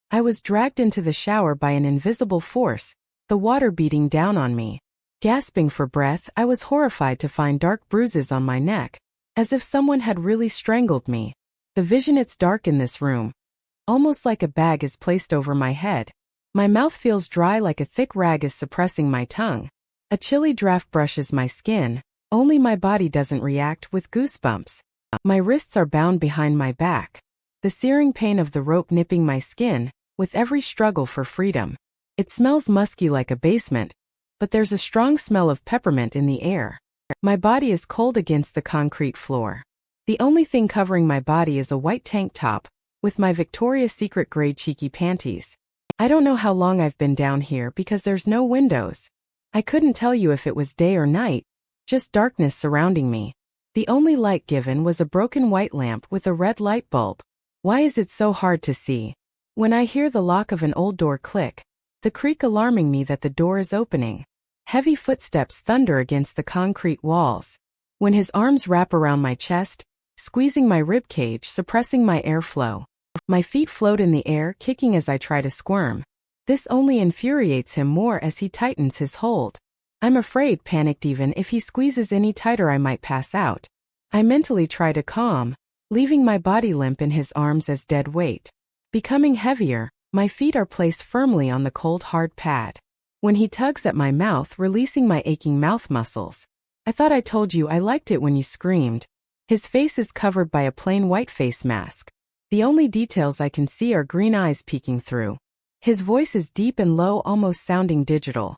I was dragged into the shower by an invisible force, the water beating down on me. Gasping for breath, I was horrified to find dark bruises on my neck, as if someone had really strangled me. The vision, it's dark in this room. Almost like a bag is placed over my head. My mouth feels dry, like a thick rag is suppressing my tongue. A chilly draft brushes my skin, only my body doesn't react, with goosebumps. My wrists are bound behind my back. The searing pain of the rope nipping my skin, with every struggle for freedom. It smells musky like a basement, but there's a strong smell of peppermint in the air. My body is cold against the concrete floor. The only thing covering my body is a white tank top, with my Victoria's Secret gray cheeky panties. I don't know how long I've been down here because there's no windows. I couldn't tell you if it was day or night, just darkness surrounding me. The only light given was a broken white lamp with a red light bulb. Why is it so hard to see? When I hear the lock of an old door click, the creak alarming me that the door is opening. Heavy footsteps thunder against the concrete walls. When his arms wrap around my chest, squeezing my rib cage, suppressing my airflow. My feet float in the air, kicking as I try to squirm. This only infuriates him more as he tightens his hold. I'm afraid, panicked, even if he squeezes any tighter I might pass out. I mentally try to calm, leaving my body limp in his arms as dead weight. Becoming heavier, my feet are placed firmly on the cold hard pad. When he tugs at my mouth, releasing my aching mouth muscles. I thought I told you I liked it when you screamed. His face is covered by a plain white face mask. The only details I can see are green eyes peeking through. His voice is deep and low, almost sounding digital.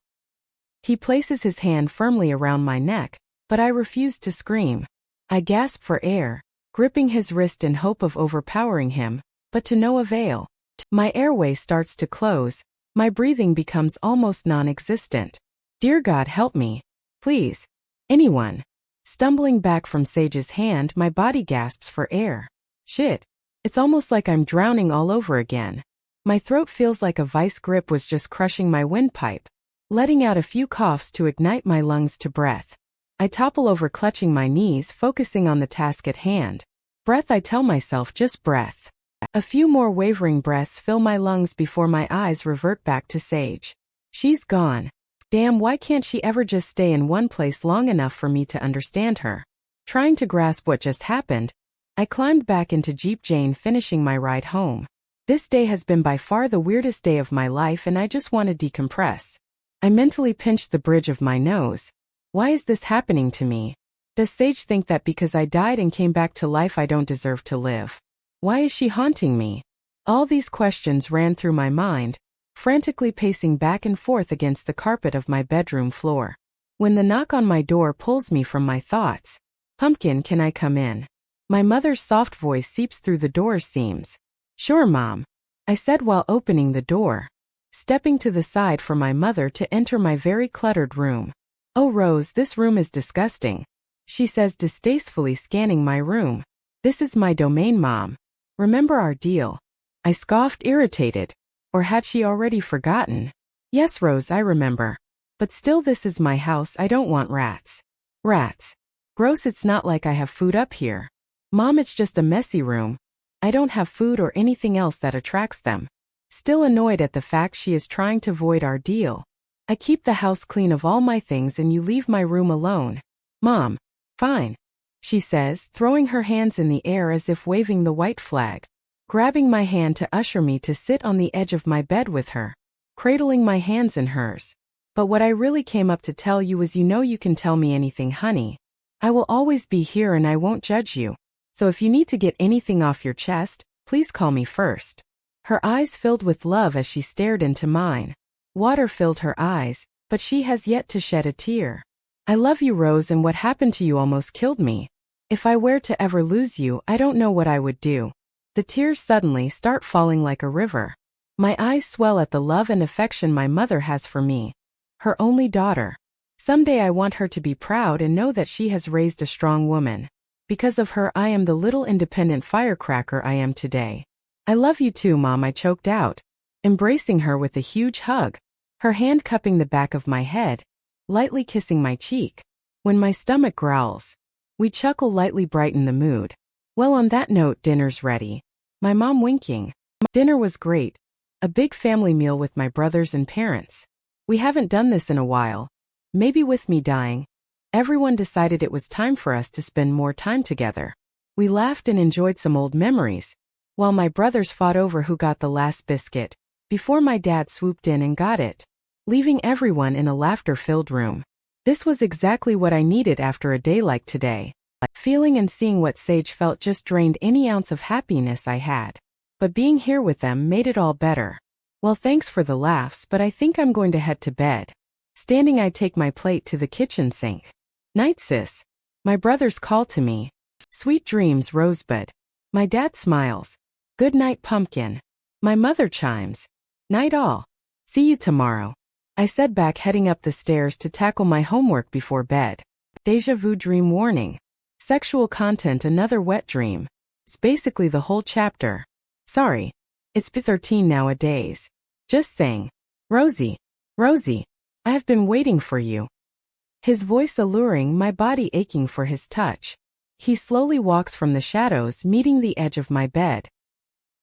He places his hand firmly around my neck, but I refuse to scream. I gasp for air, gripping his wrist in hope of overpowering him, but to no avail. My airway starts to close, my breathing becomes almost non-existent. Dear God, help me. Please. Anyone. Stumbling back from Sage's hand, my body gasps for air. Shit. It's almost like I'm drowning all over again. My throat feels like a vice grip was just crushing my windpipe, letting out a few coughs to ignite my lungs to breath. I topple over, clutching my knees, focusing on the task at hand. Breath, I tell myself, just breath. A few more wavering breaths fill my lungs before my eyes revert back to Sage. She's gone. Damn, why can't she ever just stay in one place long enough for me to understand her? Trying to grasp what just happened, I climbed back into Jeep Jane, finishing my ride home. This day has been by far the weirdest day of my life, and I just want to decompress. I mentally pinched the bridge of my nose. Why is this happening to me? Does Sage think that because I died and came back to life I don't deserve to live? Why is she haunting me? All these questions ran through my mind, frantically pacing back and forth against the carpet of my bedroom floor. When the knock on my door pulls me from my thoughts. Pumpkin, can I come in? My mother's soft voice seeps through the door seams. Sure, Mom, I said while opening the door, stepping to the side for my mother to enter my very cluttered room. Oh, Rose, this room is disgusting, she says, distastefully scanning my room. This is my domain, Mom. Remember our deal? I scoffed, irritated. Or had she already forgotten? Yes, Rose, I remember. But still, this is my house. I don't want rats. Rats. Gross, it's not like I have food up here. Mom, it's just a messy room. I don't have food or anything else that attracts them. Still annoyed at the fact she is trying to void our deal. I keep the house clean of all my things and you leave my room alone. Mom. Fine, she says, throwing her hands in the air as if waving the white flag. Grabbing my hand to usher me to sit on the edge of my bed with her, cradling my hands in hers. But what I really came up to tell you is, you can tell me anything, honey. I will always be here and I won't judge you. So if you need to get anything off your chest, please call me first. Her eyes filled with love as she stared into mine. Water filled her eyes, but she has yet to shed a tear. I love you, Rose, and what happened to you almost killed me. If I were to ever lose you, I don't know what I would do. The tears suddenly start falling like a river. My eyes swell at the love and affection my mother has for me. Her only daughter. Someday I want her to be proud and know that she has raised a strong woman. Because of her, I am the little independent firecracker I am today. I love you too, Mom, I choked out, embracing her with a huge hug, her hand cupping the back of my head, lightly kissing my cheek. When my stomach growls, we chuckle, lightly brighten the mood. Well, on that note, dinner's ready. My mom winking. Dinner was great. A big family meal with my brothers and parents. We haven't done this in a while. Maybe with me dying, everyone decided it was time for us to spend more time together. We laughed and enjoyed some old memories, while my brothers fought over who got the last biscuit, before my dad swooped in and got it, leaving everyone in a laughter-filled room. This was exactly what I needed after a day like today. Feeling and seeing what Sage felt just drained any ounce of happiness I had. But being here with them made it all better. Well, thanks for the laughs, but I think I'm going to head to bed. Standing, I take my plate to the kitchen sink. Night, sis. My brothers call to me. Sweet dreams, Rosebud. My dad smiles. Good night, Pumpkin. My mother chimes. Night all. See you tomorrow. I said back, heading up the stairs to tackle my homework before bed. Deja vu dream warning. Sexual content, another wet dream. It's basically the whole chapter. Sorry. It's 13 nowadays. Just saying. Rosie. Rosie. I have been waiting for you. His voice alluring, my body aching for his touch. He slowly walks from the shadows, meeting the edge of my bed.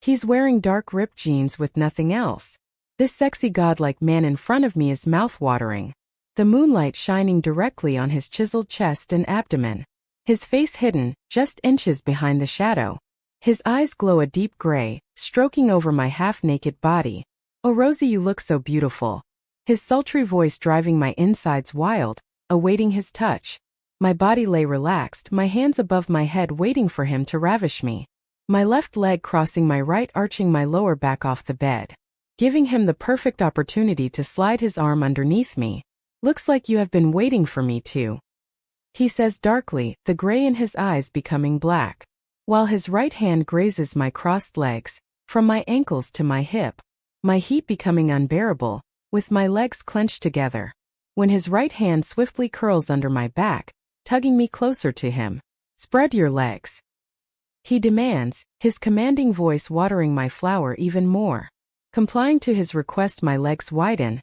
He's wearing dark ripped jeans with nothing else. This sexy godlike man in front of me is mouth-watering. The moonlight shining directly on his chiseled chest and abdomen. His face hidden, just inches behind the shadow. His eyes glow a deep gray, stroking over my half-naked body. Oh, Rosie, you look so beautiful. His sultry voice driving my insides wild, awaiting his touch. My body lay relaxed, my hands above my head waiting for him to ravish me. My left leg crossing my right, arching my lower back off the bed. Giving him the perfect opportunity to slide his arm underneath me. Looks like you have been waiting for me too. He says darkly, the gray in his eyes becoming black. While his right hand grazes my crossed legs, from my ankles to my hip. My heat becoming unbearable, with my legs clenched together. When his right hand swiftly curls under my back, tugging me closer to him. Spread your legs. He demands, his commanding voice watering my flower even more. Complying to his request, my legs widen,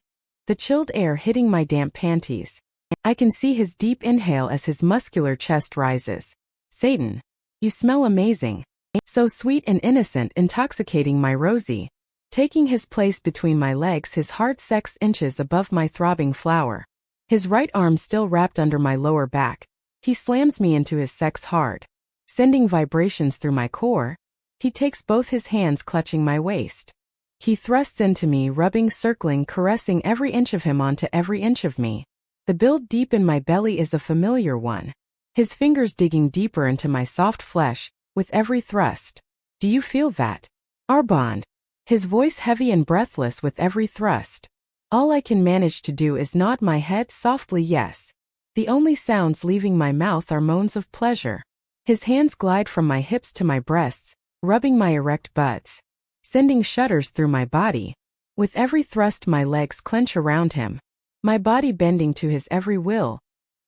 the chilled air hitting my damp panties. I can see his deep inhale as his muscular chest rises. Satan. You smell amazing. So sweet and innocent, intoxicating, my Rosie. Taking his place between my legs, his hard sex inches above my throbbing flower. His right arm still wrapped under my lower back. He slams me into his sex hard. Sending vibrations through my core. He takes both his hands clutching my waist. He thrusts into me, rubbing, circling, caressing every inch of him onto every inch of me. The build deep in my belly is a familiar one. His fingers digging deeper into my soft flesh, with every thrust. Do you feel that? Our bond. His voice heavy and breathless with every thrust. All I can manage to do is nod my head softly yes. The only sounds leaving my mouth are moans of pleasure. His hands glide from my hips to my breasts, rubbing my erect butts. Sending shudders through my body. With every thrust my legs clench around him. My body bending to his every will.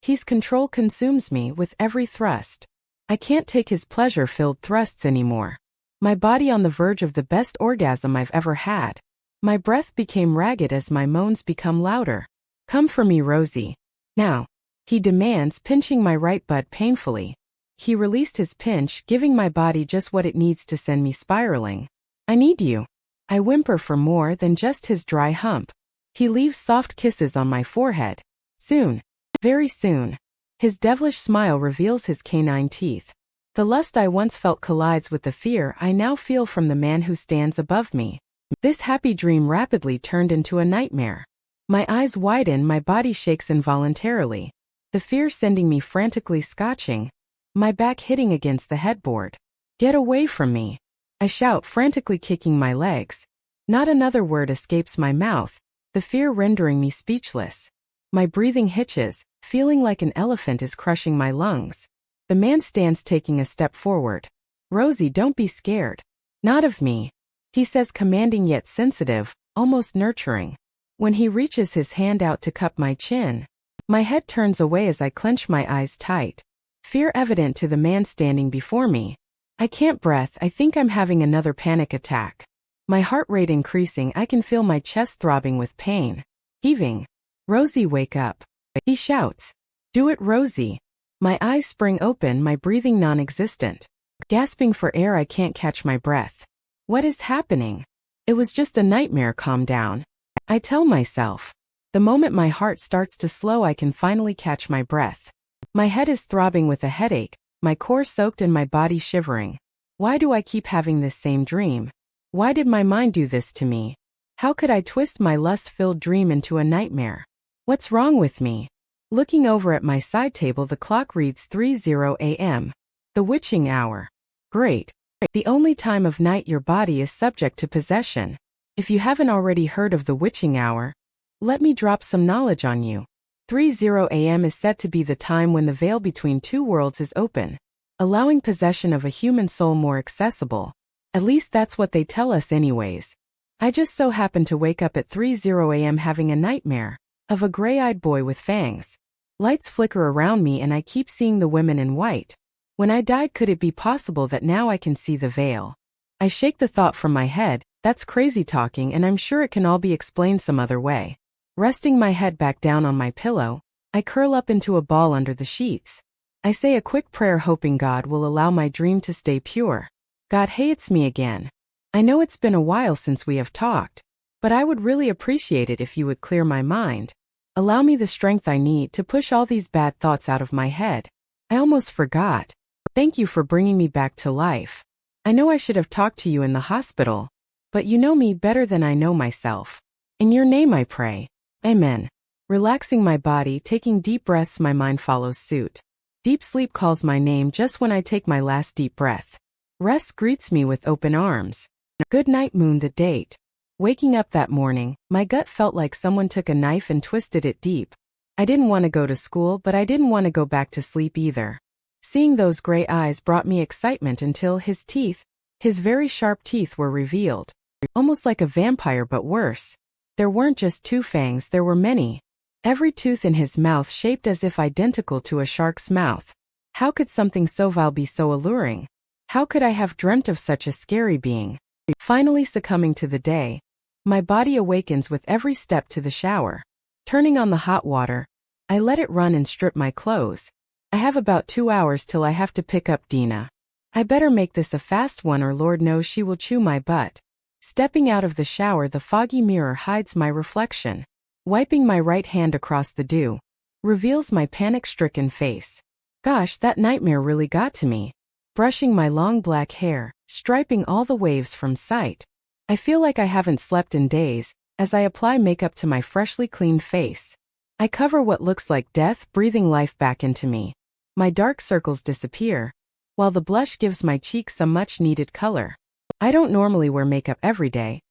His control consumes me with every thrust. I can't take his pleasure-filled thrusts anymore. My body on the verge of the best orgasm I've ever had. My breath became ragged as my moans become louder. Come for me, Rosie. Now. He demands, pinching my right butt painfully. He released his pinch, giving my body just what it needs to send me spiraling. I need you. I whimper for more than just his dry hump. He leaves soft kisses on my forehead. Soon. Very soon. His devilish smile reveals his canine teeth. The lust I once felt collides with the fear I now feel from the man who stands above me. This happy dream rapidly turned into a nightmare. My eyes widen, my body shakes involuntarily. The fear sending me frantically scotching. My back hitting against the headboard. Get away from me. I shout, frantically kicking my legs. Not another word escapes my mouth, the fear rendering me speechless. My breathing hitches, feeling like an elephant is crushing my lungs. The man stands, taking a step forward. Rosie, don't be scared. Not of me. He says, commanding yet sensitive, almost nurturing. When he reaches his hand out to cup my chin, my head turns away as I clench my eyes tight. Fear evident to the man standing before me. I can't breathe, I think I'm having another panic attack. My heart rate increasing, I can feel my chest throbbing with pain. Heaving. Rosie, wake up. He shouts. Do it, Rosie. My eyes spring open, my breathing non-existent. Gasping for air, I can't catch my breath. What is happening? It was just a nightmare, calm down. I tell myself. The moment my heart starts to slow, I can finally catch my breath. My head is throbbing with a headache, my core soaked and my body shivering. Why do I keep having this same dream? Why did my mind do this to me? How could I twist my lust-filled dream into a nightmare? What's wrong with me? Looking over at my side table, the clock reads 3:00 a.m. The witching hour. Great. The only time of night your body is subject to possession. If you haven't already heard of the witching hour, let me drop some knowledge on you. 3:00 a.m. is said to be the time when the veil between two worlds is open, allowing possession of a human soul more accessible. At least that's what they tell us anyways. I just so happened to wake up at 3:00 a.m. having a nightmare of a gray-eyed boy with fangs. Lights flicker around me and I keep seeing the women in white. When I died, could it be possible that now I can see the veil? I shake the thought from my head. That's crazy talking, and I'm sure it can all be explained some other way. Resting my head back down on my pillow, I curl up into a ball under the sheets. I say a quick prayer hoping God will allow my dream to stay pure. God, hey, it's me again. I know it's been a while since we have talked, but I would really appreciate it if you would clear my mind. Allow me the strength I need to push all these bad thoughts out of my head. I almost forgot. Thank you for bringing me back to life. I know I should have talked to you in the hospital, but you know me better than I know myself. In your name I pray. Amen. Relaxing my body, taking deep breaths, my mind follows suit. Deep sleep calls my name just when I take my last deep breath. Rest greets me with open arms. Good night, moon. The date. Waking up that morning, my gut felt like someone took a knife and twisted it deep. I didn't want to go to school, but I didn't want to go back to sleep either. Seeing those gray eyes brought me excitement until his teeth, his very sharp teeth, were revealed. Almost like a vampire, but worse. There weren't just two fangs, there were many. Every tooth in his mouth shaped as if identical to a shark's mouth. How could something so vile be so alluring? How could I have dreamt of such a scary being? Finally succumbing to the day, my body awakens with every step to the shower. Turning on the hot water, I let it run and strip my clothes. I have about 2 hours till I have to pick up Dina. I better make this a fast one or Lord knows she will chew my butt. Stepping out of the shower, the foggy mirror hides my reflection. Wiping my right hand across the dew, reveals my panic-stricken face. Gosh, that nightmare really got to me. Brushing my long black hair, striping all the waves from sight. I feel like I haven't slept in days, as I apply makeup to my freshly cleaned face. I cover what looks like death, breathing life back into me. My dark circles disappear, while the blush gives my cheeks some much-needed color. I don't normally wear makeup every day,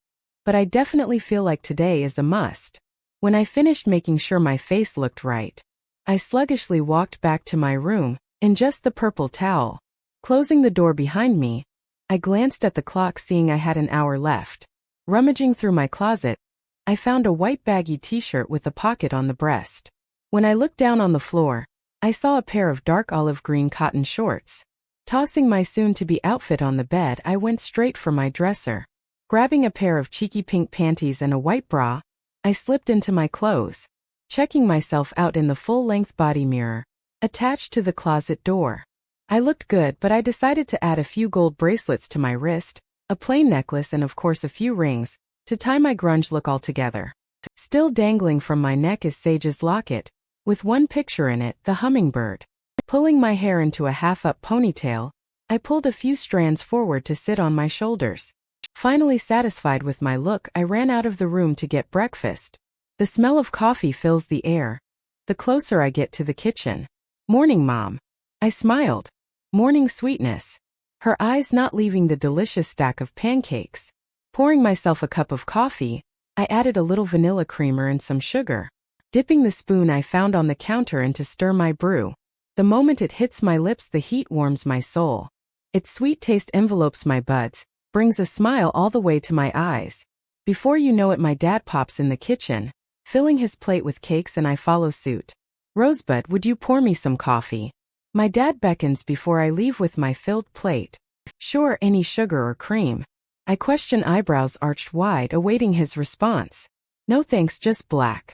but I definitely feel like today is a must. When I finished making sure my face looked right, I sluggishly walked back to my room, in just the purple towel. Closing the door behind me, I glanced at the clock, seeing I had an hour left. Rummaging through my closet, I found a white baggy t-shirt with a pocket on the breast. When I looked down on the floor, I saw a pair of dark olive green cotton shorts. Tossing my soon-to-be outfit on the bed, I went straight for my dresser. Grabbing a pair of cheeky pink panties and a white bra, I slipped into my clothes. Checking myself out in the full-length body mirror, attached to the closet door. I looked good, but I decided to add a few gold bracelets to my wrist, a plain necklace, and of course a few rings, to tie my grunge look all together. Still dangling from my neck is Sage's locket, with one picture in it, the hummingbird. Pulling my hair into a half-up ponytail, I pulled a few strands forward to sit on my shoulders. Finally satisfied with my look, I ran out of the room to get breakfast. The smell of coffee fills the air, the closer I get to the kitchen. Morning, Mom. I smiled. Morning, sweetness. Her eyes not leaving the delicious stack of pancakes. Pouring myself a cup of coffee, I added a little vanilla creamer and some sugar. Dipping the spoon I found on the counter in to stir my brew. The moment it hits my lips, the heat warms my soul. Its sweet taste envelopes my buds, brings a smile all the way to my eyes. Before you know it, my dad pops in the kitchen, filling his plate with cakes, and I follow suit. Rosebud, would you pour me some coffee? My dad beckons before I leave with my filled plate. Sure, any sugar or cream? I question, eyebrows arched wide, awaiting his response. No thanks, just black.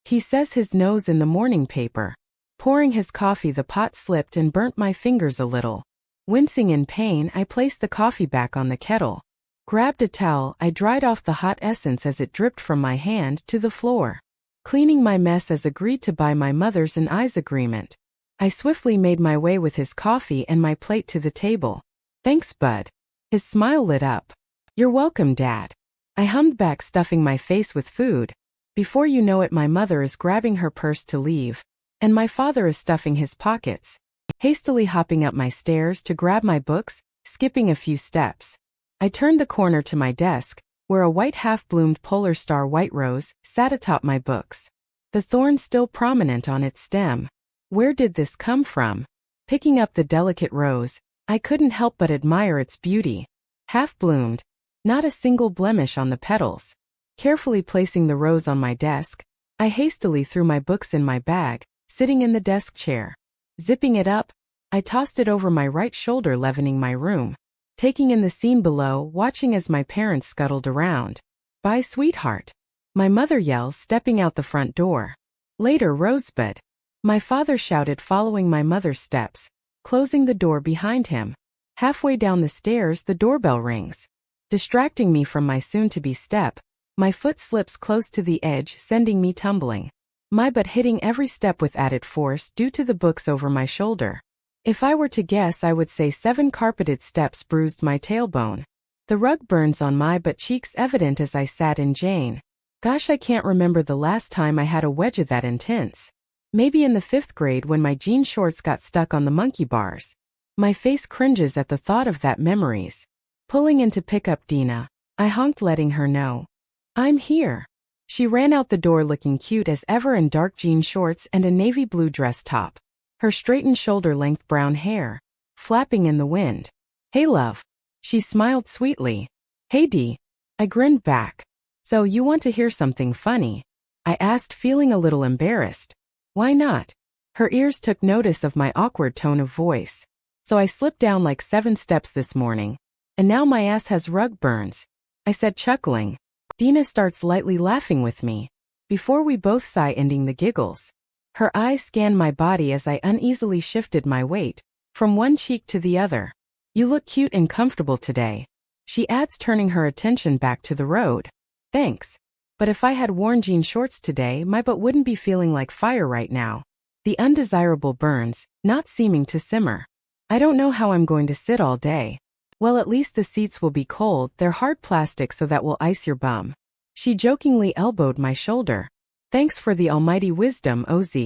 He says, his nose in the morning paper. Pouring his coffee, the pot slipped and burnt my fingers a little. Wincing in pain, I placed the coffee back on the kettle. Grabbed a towel, I dried off the hot essence as it dripped from my hand to the floor. Cleaning my mess as agreed to by my mother's and I's agreement. I swiftly made my way with his coffee and my plate to the table. Thanks, bud. His smile lit up. You're welcome, Dad. I hummed back, stuffing my face with food. Before you know it, my mother is grabbing her purse to leave, and my father is stuffing his pockets. Hastily hopping up my stairs to grab my books, skipping a few steps. I turned the corner to my desk, where a white half-bloomed polar star white rose sat atop my books. The thorn still prominent on its stem. Where did this come from? Picking up the delicate rose, I couldn't help but admire its beauty. Half-bloomed, not a single blemish on the petals. Carefully placing the rose on my desk, I hastily threw my books in my bag, sitting in the desk chair. Zipping it up, I tossed it over my right shoulder, leavening my room. Taking in the scene below, watching as my parents scuttled around. Bye, sweetheart. My mother yells, stepping out the front door. Later, Rosebud. My father shouted, following my mother's steps, closing the door behind him. Halfway down the stairs, the doorbell rings. Distracting me from my soon-to-be step, my foot slips close to the edge, sending me tumbling. My butt hitting every step with added force due to the books over my shoulder. If I were to guess, I would say 7 carpeted steps bruised my tailbone. The rug burns on my butt cheeks evident as I sat in Jane. Gosh, I can't remember the last time I had a wedge that intense. Maybe in the 5th grade when my jean shorts got stuck on the monkey bars. My face cringes at the thought of that memories. Pulling in to pick up Dina, I honked, letting her know. I'm here. She ran out the door looking cute as ever in dark jean shorts and a navy blue dress top. Her straightened shoulder-length brown hair, flapping in the wind. Hey, love. She smiled sweetly. Hey, Dee. I grinned back. So you want to hear something funny? I asked, feeling a little embarrassed. Why not? Her ears took notice of my awkward tone of voice. So I slipped down like 7 steps this morning, and now my ass has rug burns, I said, chuckling. Dina starts lightly laughing with me. Before we both sigh, ending the giggles. Her eyes scanned my body as I uneasily shifted my weight from one cheek to the other. You look cute and comfortable today, she adds, turning her attention back to the road. Thanks. But if I had worn jean shorts today, my butt wouldn't be feeling like fire right now. The undesirable burns, not seeming to simmer. I don't know how I'm going to sit all day. Well, at least the seats will be cold, they're hard plastic, so that will ice your bum. She jokingly elbowed my shoulder. Thanks for the almighty wisdom, OZ.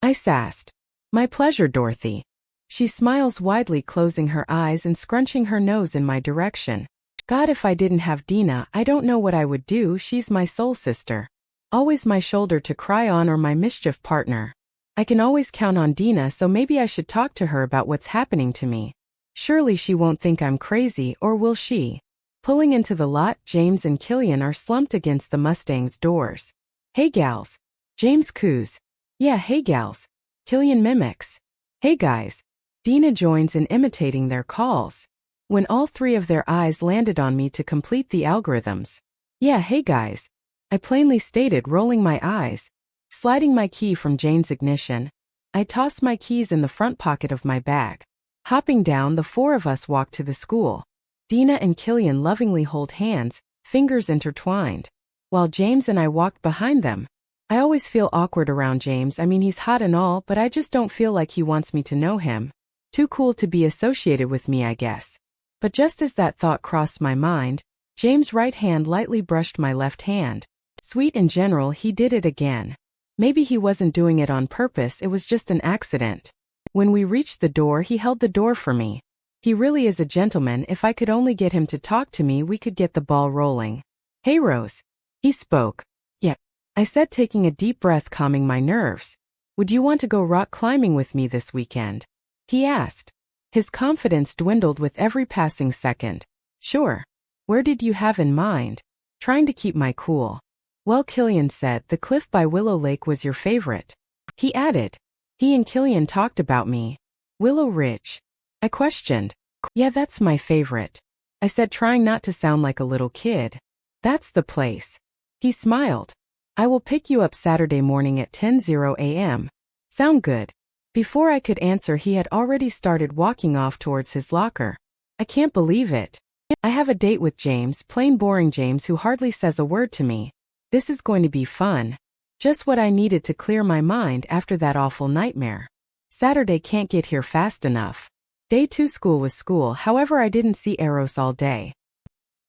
I sassed. My pleasure, Dorothy. She smiles widely, closing her eyes and scrunching her nose in my direction. God, if I didn't have Dina, I don't know what I would do. She's my soul sister. Always my shoulder to cry on, or my mischief partner. I can always count on Dina, so maybe I should talk to her about what's happening to me. Surely she won't think I'm crazy, or will she? Pulling into the lot, James and Killian are slumped against the Mustang's doors. Hey gals. James coos. Yeah, hey gals. Killian mimics. Hey guys. Dina joins in imitating their calls. When all 3 of their eyes landed on me to complete the algorithms. Yeah, hey guys. I plainly stated, rolling my eyes. Sliding my key from Jane's ignition, I tossed my keys in the front pocket of my bag. Hopping down, the 4 of us walked to the school. Dina and Killian lovingly hold hands, fingers intertwined, while James and I walked behind them. I always feel awkward around James. I mean, he's hot and all, but I just don't feel like he wants me to know him. Too cool to be associated with me, I guess. But just as that thought crossed my mind, James' right hand lightly brushed my left hand. Sweet in general, he did it again. Maybe he wasn't doing it on purpose, it was just an accident. When we reached the door, he held the door for me. He really is a gentleman. If I could only get him to talk to me, we could get the ball rolling. Hey Rose. He spoke. Yeah, I said, taking a deep breath, calming my nerves. Would you want to go rock climbing with me this weekend? He asked. His confidence dwindled with every passing second. Sure. Where did you have in mind? Trying to keep my cool. Well, Killian said the cliff by Willow Lake was your favorite. He added. He and Killian talked about me. Willow Ridge. I questioned. Yeah, that's my favorite. I said, trying not to sound like a little kid. That's the place. He smiled. I will pick you up Saturday morning at 10:00 a.m. Sound good? Before I could answer, he had already started walking off towards his locker. I can't believe it. I have a date with James, plain boring James who hardly says a word to me. This is going to be fun. Just what I needed to clear my mind after that awful nightmare. Saturday can't get here fast enough. Day 2 school was school, however I didn't see Eros all day.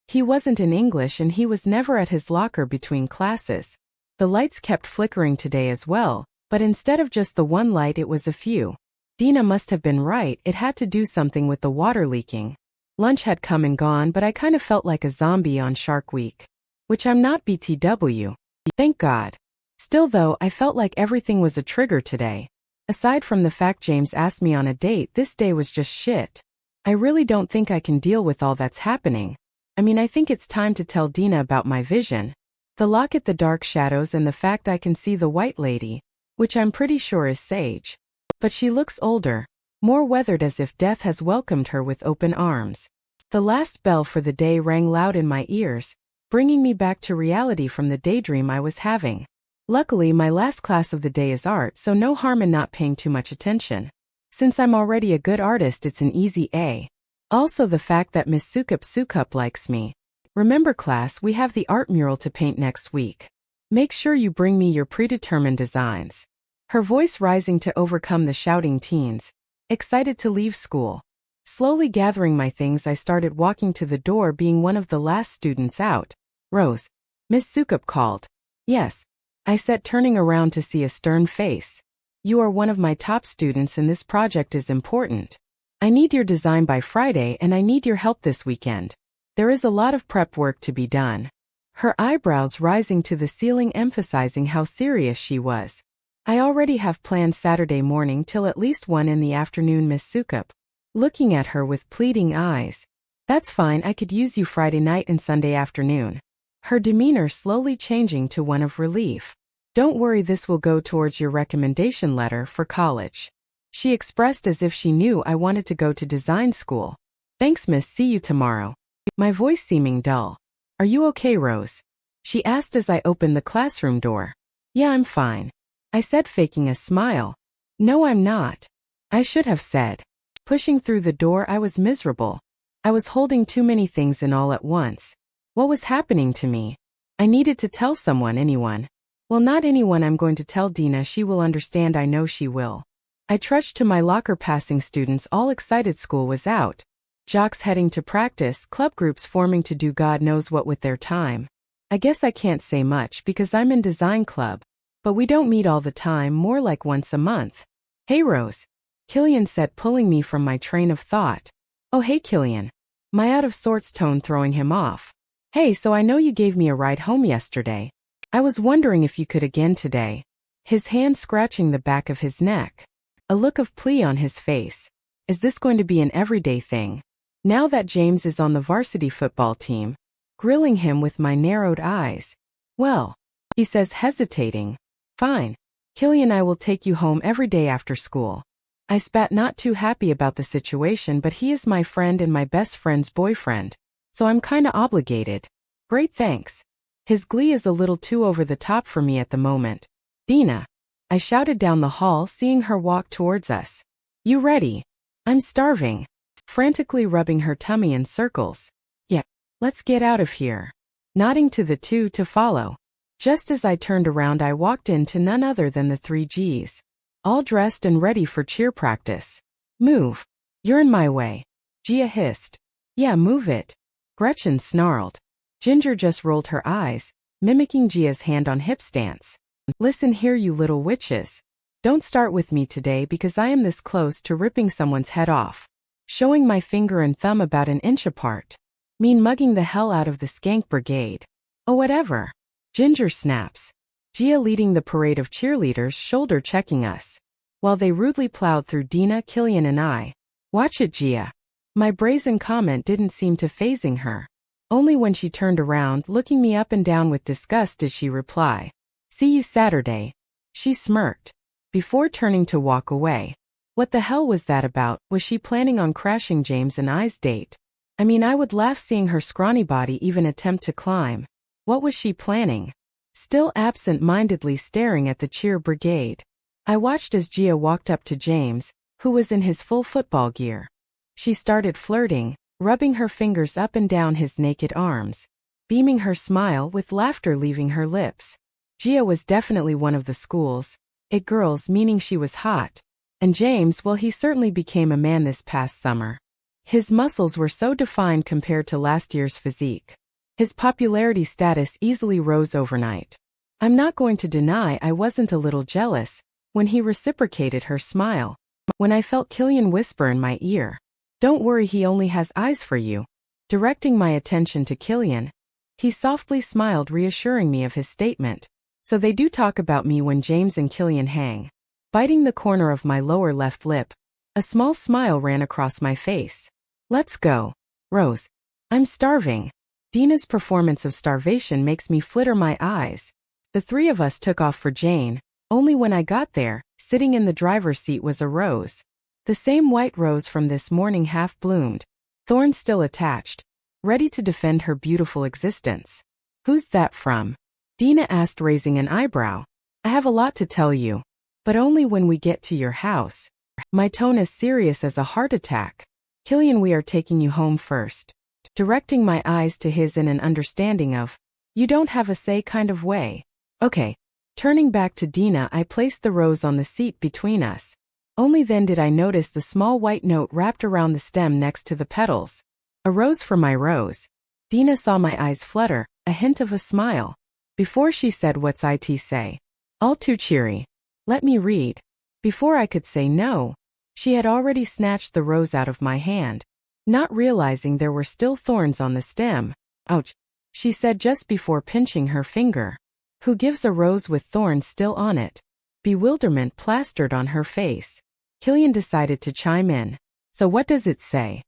He wasn't in English and he was never at his locker between classes. The lights kept flickering today as well, but instead of just the one light it was a few. Dina must have been right, it had to do something with the water leaking. Lunch had come and gone, but I kind of felt like a zombie on Shark Week. Which I'm not, BTW. Thank God. Still though, I felt like everything was a trigger today. Aside from the fact James asked me on a date, this day was just shit. I really don't think I can deal with all that's happening. I think it's time to tell Dina about my vision. The locket, the dark shadows, and the fact I can see the white lady, which I'm pretty sure is Sage. But she looks older, more weathered, as if death has welcomed her with open arms. The last bell for the day rang loud in my ears, bringing me back to reality from the daydream I was having. Luckily, my last class of the day is art, so no harm in not paying too much attention. Since I'm already a good artist, it's an easy A. Also the fact that Miss Sukup likes me. Remember class, we have the art mural to paint next week. Make sure you bring me your predetermined designs. Her voice rising to overcome the shouting teens. Excited to leave school. Slowly gathering my things, I started walking to the door, being one of the last students out. Rose. Miss Sukup called. Yes. I said, turning around to see a stern face. You are one of my top students and this project is important. I need your design by Friday and I need your help this weekend. There is a lot of prep work to be done. Her eyebrows rising to the ceiling, emphasizing how serious she was. I already have planned Saturday morning till at least 1 in the afternoon, Miss Sukup. Looking at her with pleading eyes. That's fine, I could use you Friday night and Sunday afternoon. Her demeanor slowly changing to one of relief. Don't worry, this will go towards your recommendation letter for college. She expressed as if she knew I wanted to go to design school. Thanks, miss, see you tomorrow. My voice seeming dull. Are you okay, Rose? She asked as I opened the classroom door. Yeah, I'm fine. I said, faking a smile. No, I'm not. I should have said. Pushing through the door, I was miserable. I was holding too many things in all at once. What was happening to me? I needed to tell someone, anyone. Well, not anyone, I'm going to tell Dina, she will understand, I know she will. I trudged to my locker, passing students all excited school was out. Jocks heading to practice, club groups forming to do God knows what with their time. I guess I can't say much because I'm in design club. But we don't meet all the time, more like once a month. Hey Rose. Killian said, pulling me from my train of thought. Oh hey Killian. My out of sorts tone throwing him off. Hey, so I know you gave me a ride home yesterday. I was wondering if you could again today. His hand scratching the back of his neck. A look of plea on his face. Is this going to be an everyday thing? Now that James is on the varsity football team. Grilling him with my narrowed eyes. Well, he says, hesitating. Fine. Killian, I will take you home every day after school. I spat, not too happy about the situation, but he is my friend and my best friend's boyfriend. So I'm kinda obligated. Great, thanks. His glee is a little too over the top for me at the moment. Dina. I shouted down the hall, seeing her walk towards us. You ready? I'm starving. Frantically rubbing her tummy in circles. Yeah. Let's get out of here. Nodding to the two to follow. Just as I turned around, I walked into none other than the 3Gs. All dressed and ready for cheer practice. Move. You're in my way. Gia hissed. Yeah, move it. Gretchen snarled. Ginger just rolled her eyes, mimicking Gia's hand on hip stance. Listen here, you little witches. Don't start with me today because I am this close to ripping someone's head off. Showing my finger and thumb about an inch apart. Mean mugging the hell out of the skank brigade. Oh, whatever. Ginger snaps. Gia leading the parade of cheerleaders, shoulder checking us. While they rudely plowed through Dina, Killian and I. Watch it, Gia. My brazen comment didn't seem to fazing her. Only when she turned around, looking me up and down with disgust, did she reply. See you Saturday. She smirked. Before turning to walk away. What the hell was that about? Was she planning on crashing James and I's date? I would laugh seeing her scrawny body even attempt to climb. What was she planning? Still absent-mindedly staring at the cheer brigade. I watched as Gia walked up to James, who was in his full football gear. She started flirting, rubbing her fingers up and down his naked arms, beaming her smile with laughter leaving her lips. Gia was definitely one of the school's it girls, meaning she was hot. And James, well, he certainly became a man this past summer. His muscles were so defined compared to last year's physique. His popularity status easily rose overnight. I'm not going to deny I wasn't a little jealous when he reciprocated her smile. When I felt Killian whisper in my ear, "Don't worry, he only has eyes for you." Directing my attention to Killian, he softly smiled, reassuring me of his statement. So they do talk about me when James and Killian hang. Biting the corner of my lower left lip, a small smile ran across my face. Let's go, Rose. I'm starving. Dina's performance of starvation makes me flitter my eyes. The three of us took off for Jane. Only when I got there, sitting in the driver's seat was a rose. The same white rose from this morning, half bloomed, thorns still attached, ready to defend her beautiful existence. Who's that from? Dina asked, raising an eyebrow. I have a lot to tell you, but only when we get to your house. My tone as serious as a heart attack. Killian, we are taking you home first. Directing my eyes to his in an understanding of, you don't have a say kind of way. Okay. Turning back to Dina, I placed the rose on the seat between us. Only then did I notice the small white note wrapped around the stem next to the petals. A rose for my Rose. Dina saw my eyes flutter, a hint of a smile. Before she said, what's it say? All too cheery. Let me read. Before I could say no, she had already snatched the rose out of my hand, not realizing there were still thorns on the stem. Ouch, she said just before pinching her finger. Who gives a rose with thorns still on it? Bewilderment plastered on her face. Killian decided to chime in. So what does it say?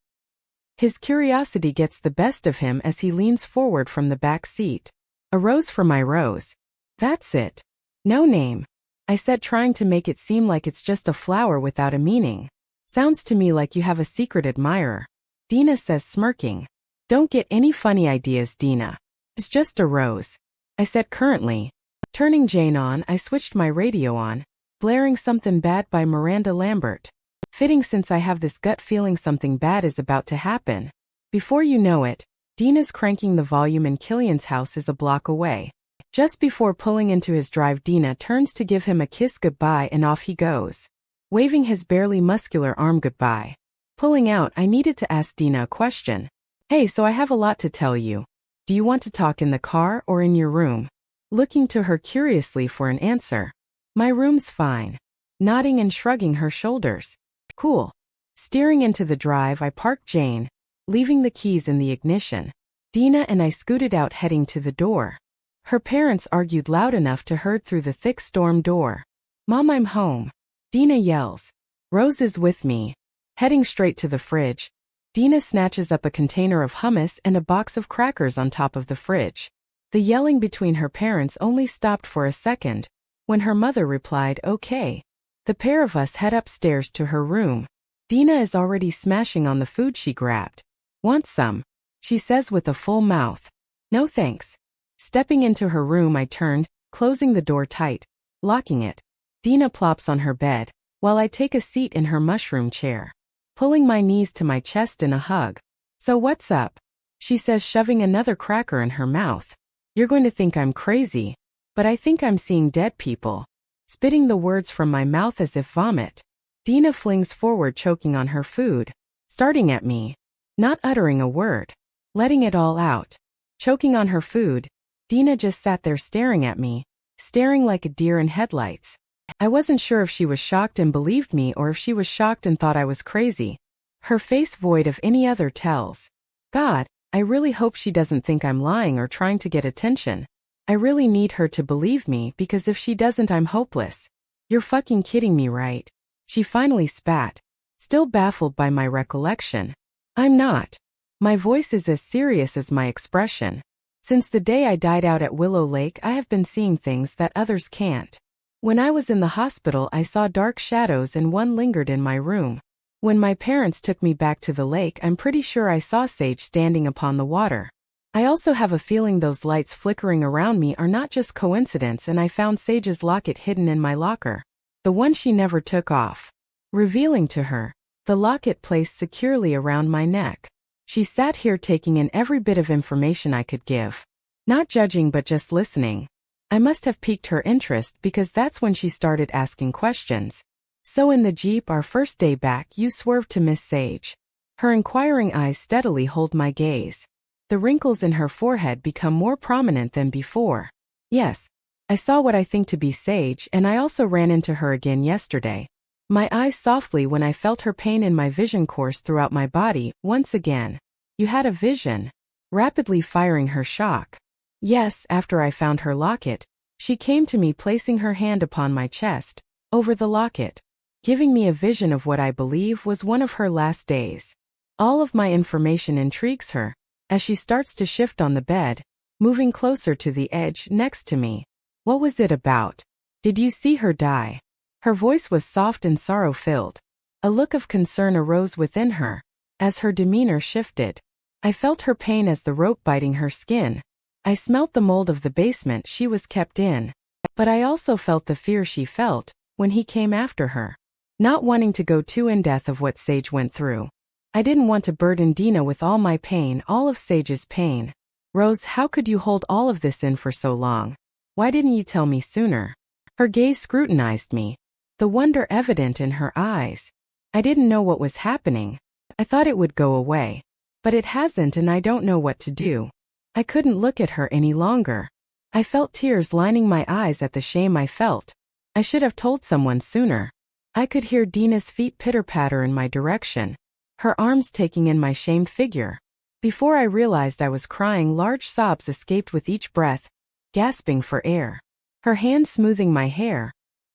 His curiosity gets the best of him as he leans forward from the back seat. A rose for my Rose. That's it. No name. I said, trying to make it seem like it's just a flower without a meaning. Sounds to me like you have a secret admirer. Dina says, smirking. Don't get any funny ideas, Dina. It's just a rose. I said currently. Turning Jane on, I switched my radio on, blaring Something Bad by Miranda Lambert. Fitting, since I have this gut feeling something bad is about to happen. Before you know it, Dina's cranking the volume and Killian's house is a block away. Just before pulling into his drive, Dina turns to give him a kiss goodbye and off he goes, waving his barely muscular arm goodbye. Pulling out, I needed to ask Dina a question. Hey, so I have a lot to tell you. Do you want to talk in the car or in your room? Looking to her curiously for an answer. My room's fine. Nodding and shrugging her shoulders. Cool. Steering into the drive, I parked Jane, leaving the keys in the ignition. Dina and I scooted out, heading to the door. Her parents argued loud enough to heard through the thick storm door. Mom, I'm home. Dina yells. Rose is with me. Heading straight to the fridge, Dina snatches up a container of hummus and a box of crackers on top of the fridge. The yelling between her parents only stopped for a second, when her mother replied, okay. The pair of us head upstairs to her room. Dina is already smashing on the food she grabbed. Want some? She says with a full mouth. No thanks. Stepping into her room, I turned, closing the door tight, locking it. Dina plops on her bed, while I take a seat in her mushroom chair, pulling my knees to my chest in a hug. So what's up? She says, shoving another cracker in her mouth. You're going to think I'm crazy, but I think I'm seeing dead people. Spitting the words from my mouth as if vomit. Dina flings forward, choking on her food, starting at me, not uttering a word, letting it all out. Choking on her food, Dina just sat there staring at me, staring like a deer in headlights. I wasn't sure if she was shocked and believed me or if she was shocked and thought I was crazy. Her face void of any other tells. God, I really hope she doesn't think I'm lying or trying to get attention. I really need her to believe me, because if she doesn't, I'm hopeless. You're fucking kidding me, right? She finally spat, still baffled by my recollection. I'm not. My voice is as serious as my expression. Since the day I died out at Willow Lake, I have been seeing things that others can't. When I was in the hospital, I saw dark shadows and one lingered in my room. When my parents took me back to the lake, I'm pretty sure I saw Sage standing upon the water. I also have a feeling those lights flickering around me are not just coincidence, and I found Sage's locket hidden in my locker. The one she never took off. Revealing to her, the locket placed securely around my neck. She sat here taking in every bit of information I could give. Not judging but just listening. I must have piqued her interest because that's when she started asking questions. So in the Jeep our first day back you swerved to Miss Sage. Her inquiring eyes steadily hold my gaze. The wrinkles in her forehead become more prominent than before. Yes, I saw what I think to be Sage, and I also ran into her again yesterday. My eyes softly when I felt her pain in my vision course throughout my body, once again. You had a vision? Rapidly firing her shock. Yes, after I found her locket, she came to me placing her hand upon my chest, over the locket, giving me a vision of what I believe was one of her last days. All of my information intrigues her, as she starts to shift on the bed, moving closer to the edge next to me. What was it about? Did you see her die? Her voice was soft and sorrow-filled. A look of concern arose within her, as her demeanor shifted. I felt her pain as the rope biting her skin. I smelt the mold of the basement she was kept in. But I also felt the fear she felt when he came after her. Not wanting to go too in-depth of what Sage went through. I didn't want to burden Dina with all my pain, all of Sage's pain. Rose, how could you hold all of this in for so long? Why didn't you tell me sooner? Her gaze scrutinized me, the wonder evident in her eyes. I didn't know what was happening. I thought it would go away. But it hasn't and I don't know what to do. I couldn't look at her any longer. I felt tears lining my eyes at the shame I felt. I should have told someone sooner. I could hear Dina's feet pitter-patter in my direction, her arms taking in my shamed figure. Before I realized I was crying, large sobs escaped with each breath, gasping for air. Her hand smoothing my hair,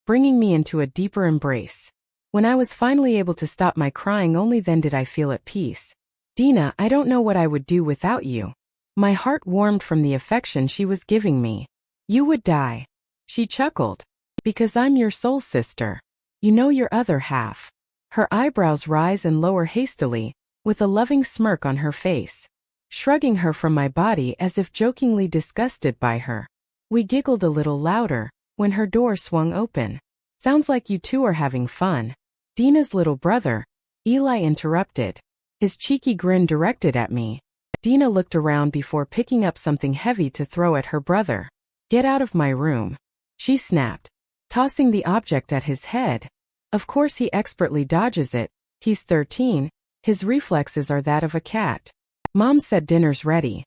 bringing me into a deeper embrace. When I was finally able to stop my crying, only then did I feel at peace. Dina, I don't know what I would do without you. My heart warmed from the affection she was giving me. You would die. She chuckled. Because I'm your soul sister. You know your other half. Her eyebrows rise and lower hastily, with a loving smirk on her face. Shrugging her from my body as if jokingly disgusted by her. We giggled a little louder, when her door swung open. Sounds like you two are having fun. Dina's little brother, Eli interrupted. His cheeky grin directed at me. Dina looked around before picking up something heavy to throw at her brother. Get out of my room. She snapped, tossing the object at his head. Of course he expertly dodges it. He's 13, his reflexes are that of a cat. Mom said dinner's ready.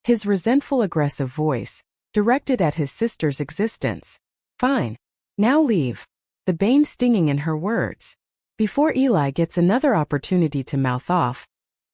His resentful aggressive voice, directed at his sister's existence. Fine. Now leave. The bane stinging in her words. Before Eli gets another opportunity to mouth off,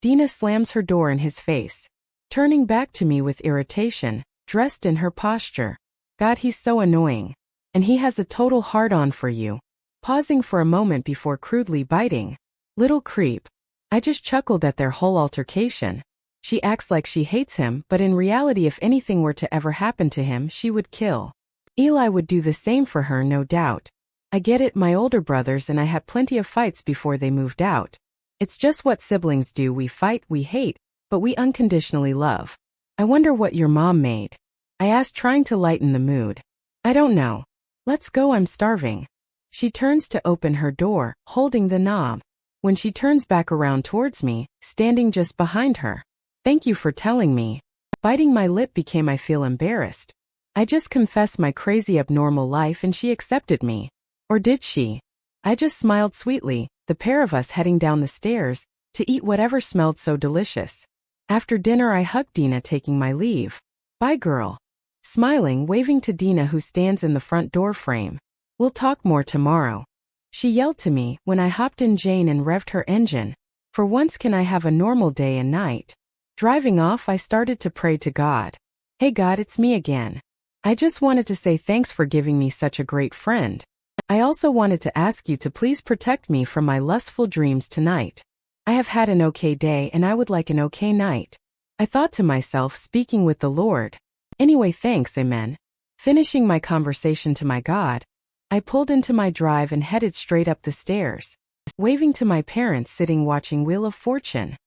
Dina slams her door in his face. Turning back to me with irritation, dressed in her posture. God, he's so annoying. And he has a total hard-on for you. Pausing for a moment before crudely biting. Little creep. I just chuckled at their whole altercation. She acts like she hates him, but in reality if anything were to ever happen to him she would kill. Eli would do the same for her, no doubt. I get it, my older brothers and I had plenty of fights before they moved out. It's just what siblings do, we fight, we hate, but we unconditionally love. I wonder what your mom made. I asked, trying to lighten the mood. I don't know. Let's go, I'm starving. She turns to open her door, holding the knob. When she turns back around towards me, standing just behind her. Thank you for telling me. Biting my lip became I feel embarrassed. I just confessed my crazy abnormal life and she accepted me. Or did she? I just smiled sweetly, the pair of us heading down the stairs, to eat whatever smelled so delicious. After dinner I hugged Dina, taking my leave. Bye girl. Smiling, waving to Dina who stands in the front door frame. We'll talk more tomorrow. She yelled to me when I hopped in Jane and revved her engine. For once can I have a normal day and night. Driving off I started to pray to God. Hey God, it's me again. I just wanted to say thanks for giving me such a great friend. I also wanted to ask you to please protect me from my lustful dreams tonight. I have had an okay day and I would like an okay night. I thought to myself, speaking with the Lord. Anyway, thanks, amen. Finishing my conversation to my God, I pulled into my drive and headed straight up the stairs, waving to my parents sitting watching Wheel of Fortune.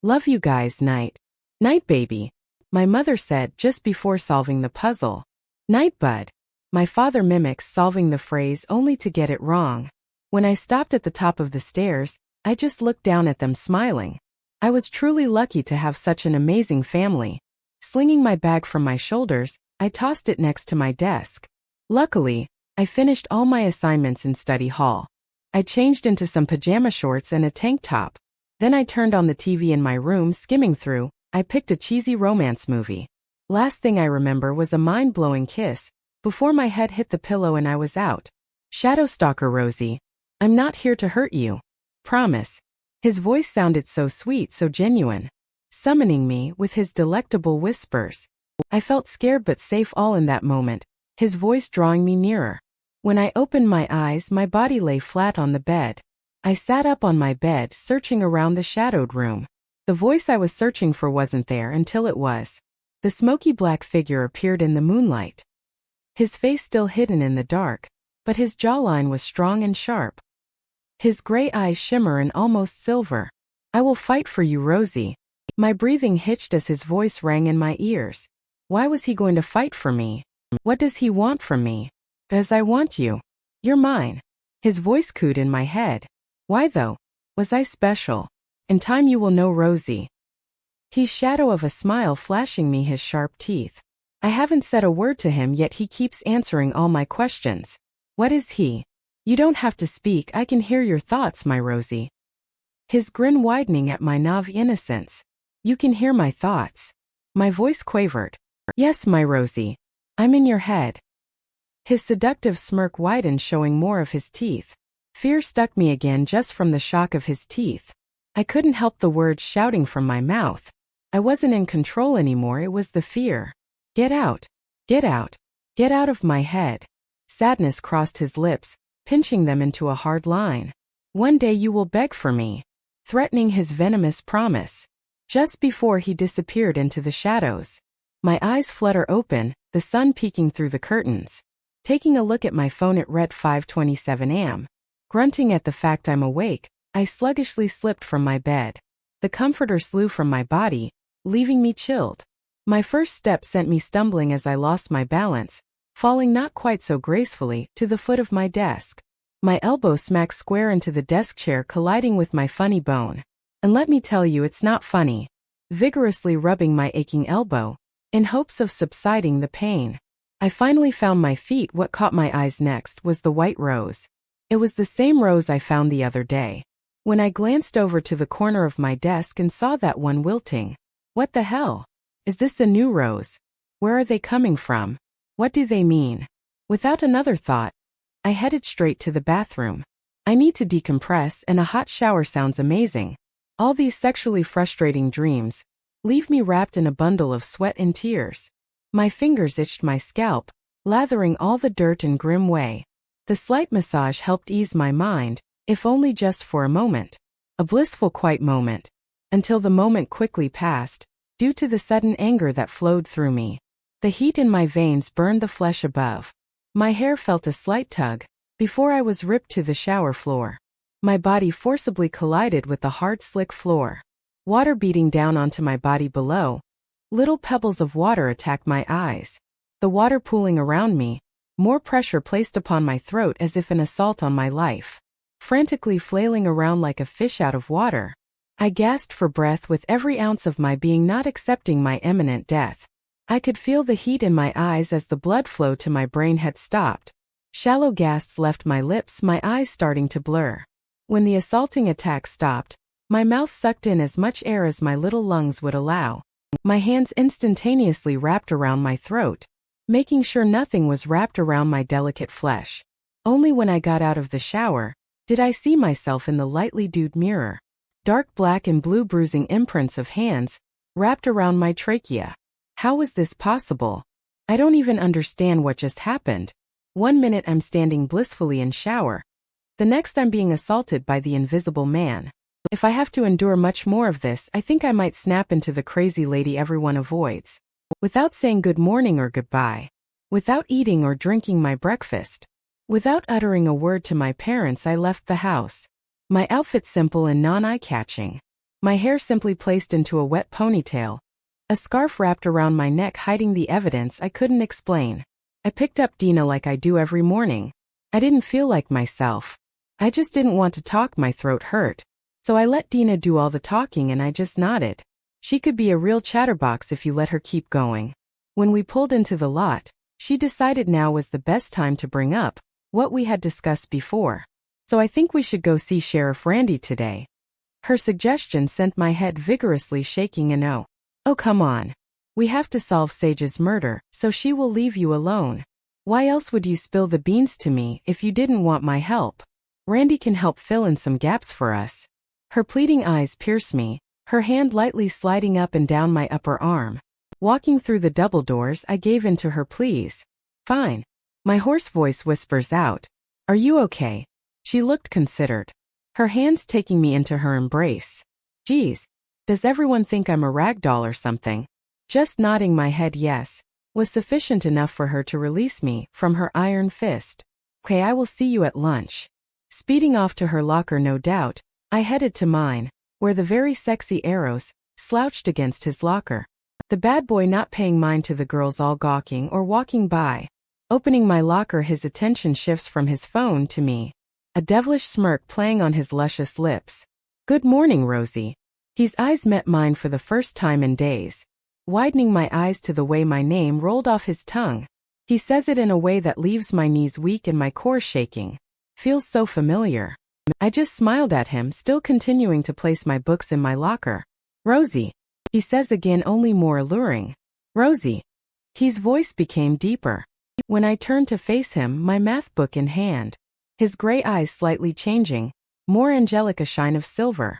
Love you guys, night. Night, baby. My mother said just before solving the puzzle. Night, bud. My father mimics solving the phrase only to get it wrong. When I stopped at the top of the stairs, I just looked down at them smiling. I was truly lucky to have such an amazing family. Slinging my bag from my shoulders, I tossed it next to my desk. Luckily, I finished all my assignments in study hall. I changed into some pajama shorts and a tank top. Then I turned on the TV in my room, skimming through. I picked a cheesy romance movie. Last thing I remember was a mind-blowing kiss, before my head hit the pillow and I was out. Shadow stalker Rosie. I'm not here to hurt you. Promise. His voice sounded so sweet, so genuine. Summoning me with his delectable whispers. I felt scared but safe all in that moment, his voice drawing me nearer. When I opened my eyes, my body lay flat on the bed. I sat up on my bed, searching around the shadowed room. The voice I was searching for wasn't there until it was. The smoky black figure appeared in the moonlight. His face still hidden in the dark, but his jawline was strong and sharp. His gray eyes shimmer and almost silver. I will fight for you, Rosie. My breathing hitched as his voice rang in my ears. Why was he going to fight for me? What does he want from me? 'Cause I want you. You're mine. His voice cooed in my head. Why though? Was I special? In time you will know, Rosie. His shadow of a smile flashing me his sharp teeth. I haven't said a word to him yet he keeps answering all my questions. What is he? You don't have to speak, I can hear your thoughts, my Rosie. His grin widening at my naive innocence. You can hear my thoughts. My voice quavered. Yes, my Rosie. I'm in your head. His seductive smirk widened, showing more of his teeth. Fear stuck me again just from the shock of his teeth. I couldn't help the words shouting from my mouth. I wasn't in control anymore, it was the fear. Get out. Get out. Get out of my head. Sadness crossed his lips, pinching them into a hard line. One day you will beg for me. Threatening his venomous promise. Just before he disappeared into the shadows. My eyes flutter open, the sun peeking through the curtains. Taking a look at my phone, it read 5:27 am. Grunting at the fact I'm awake, I sluggishly slipped from my bed. The comforter slew from my body, leaving me chilled. My first step sent me stumbling as I lost my balance, falling not quite so gracefully to the foot of my desk. My elbow smacked square into the desk chair, colliding with my funny bone. And let me tell you, it's not funny. Vigorously rubbing my aching elbow, in hopes of subsiding the pain. I finally found my feet. What caught my eyes next was the white rose. It was the same rose I found the other day. When I glanced over to the corner of my desk and saw that one wilting. What the hell? Is this a new rose? Where are they coming from? What do they mean? Without another thought, I headed straight to the bathroom. I need to decompress, and a hot shower sounds amazing. All these sexually frustrating dreams leave me wrapped in a bundle of sweat and tears. My fingers itched my scalp, lathering all the dirt in grim way. The slight massage helped ease my mind, if only just for a moment. A blissful, quiet moment. Until the moment quickly passed, due to the sudden anger that flowed through me. The heat in my veins burned the flesh above. My hair felt a slight tug, before I was ripped to the shower floor. My body forcibly collided with the hard, slick floor. Water beating down onto my body below. Little pebbles of water attacked my eyes. The water pooling around me, more pressure placed upon my throat as if an assault on my life. Frantically flailing around like a fish out of water. I gasped for breath with every ounce of my being, not accepting my imminent death. I could feel the heat in my eyes as the blood flow to my brain had stopped. Shallow gasps left my lips, my eyes starting to blur. When the assaulting attack stopped, my mouth sucked in as much air as my little lungs would allow. My hands instantaneously wrapped around my throat, making sure nothing was wrapped around my delicate flesh. Only when I got out of the shower did I see myself in the lightly dewed mirror. Dark black and blue bruising imprints of hands wrapped around my trachea. How was this possible? I don't even understand what just happened. One minute I'm standing blissfully in shower. The next I'm being assaulted by the invisible man. If I have to endure much more of this, I think I might snap into the crazy lady everyone avoids. Without saying good morning or goodbye. Without eating or drinking my breakfast. Without uttering a word to my parents, I left the house. My outfit simple and non-eye-catching. My hair simply placed into a wet ponytail. A scarf wrapped around my neck hiding the evidence I couldn't explain. I picked up Dina like I do every morning. I didn't feel like myself. I just didn't want to talk, my throat hurt. So I let Dina do all the talking and I just nodded. She could be a real chatterbox if you let her keep going. When we pulled into the lot, she decided now was the best time to bring up what we had discussed before. So I think we should go see Sheriff Randy today. Her suggestion sent my head vigorously shaking and oh come on. We have to solve Sage's murder, so she will leave you alone. Why else would you spill the beans to me if you didn't want my help? Randy can help fill in some gaps for us. Her pleading eyes pierce me, her hand lightly sliding up and down my upper arm. Walking through the double doors, I gave in to her pleas. Fine. My hoarse voice whispers out. Are you okay? She looked considered. Her hands taking me into her embrace. Geez. Does everyone think I'm a rag doll or something? Just nodding my head yes was sufficient enough for her to release me from her iron fist. Okay, I will see you at lunch. Speeding off to her locker no doubt, I headed to mine, where the very sexy Eros slouched against his locker. The bad boy not paying mind to the girls all gawking or walking by. Opening my locker, his attention shifts from his phone to me. A devilish smirk playing on his luscious lips. Good morning, Rosie. His eyes met mine for the first time in days. Widening my eyes to the way my name rolled off his tongue. He says it in a way that leaves my knees weak and my core shaking. Feels so familiar. I just smiled at him, still continuing to place my books in my locker. Rosie. He says again, only more alluring. Rosie. His voice became deeper. When I turned to face him, my math book in hand. His gray eyes slightly changing, more angelic, a shine of silver.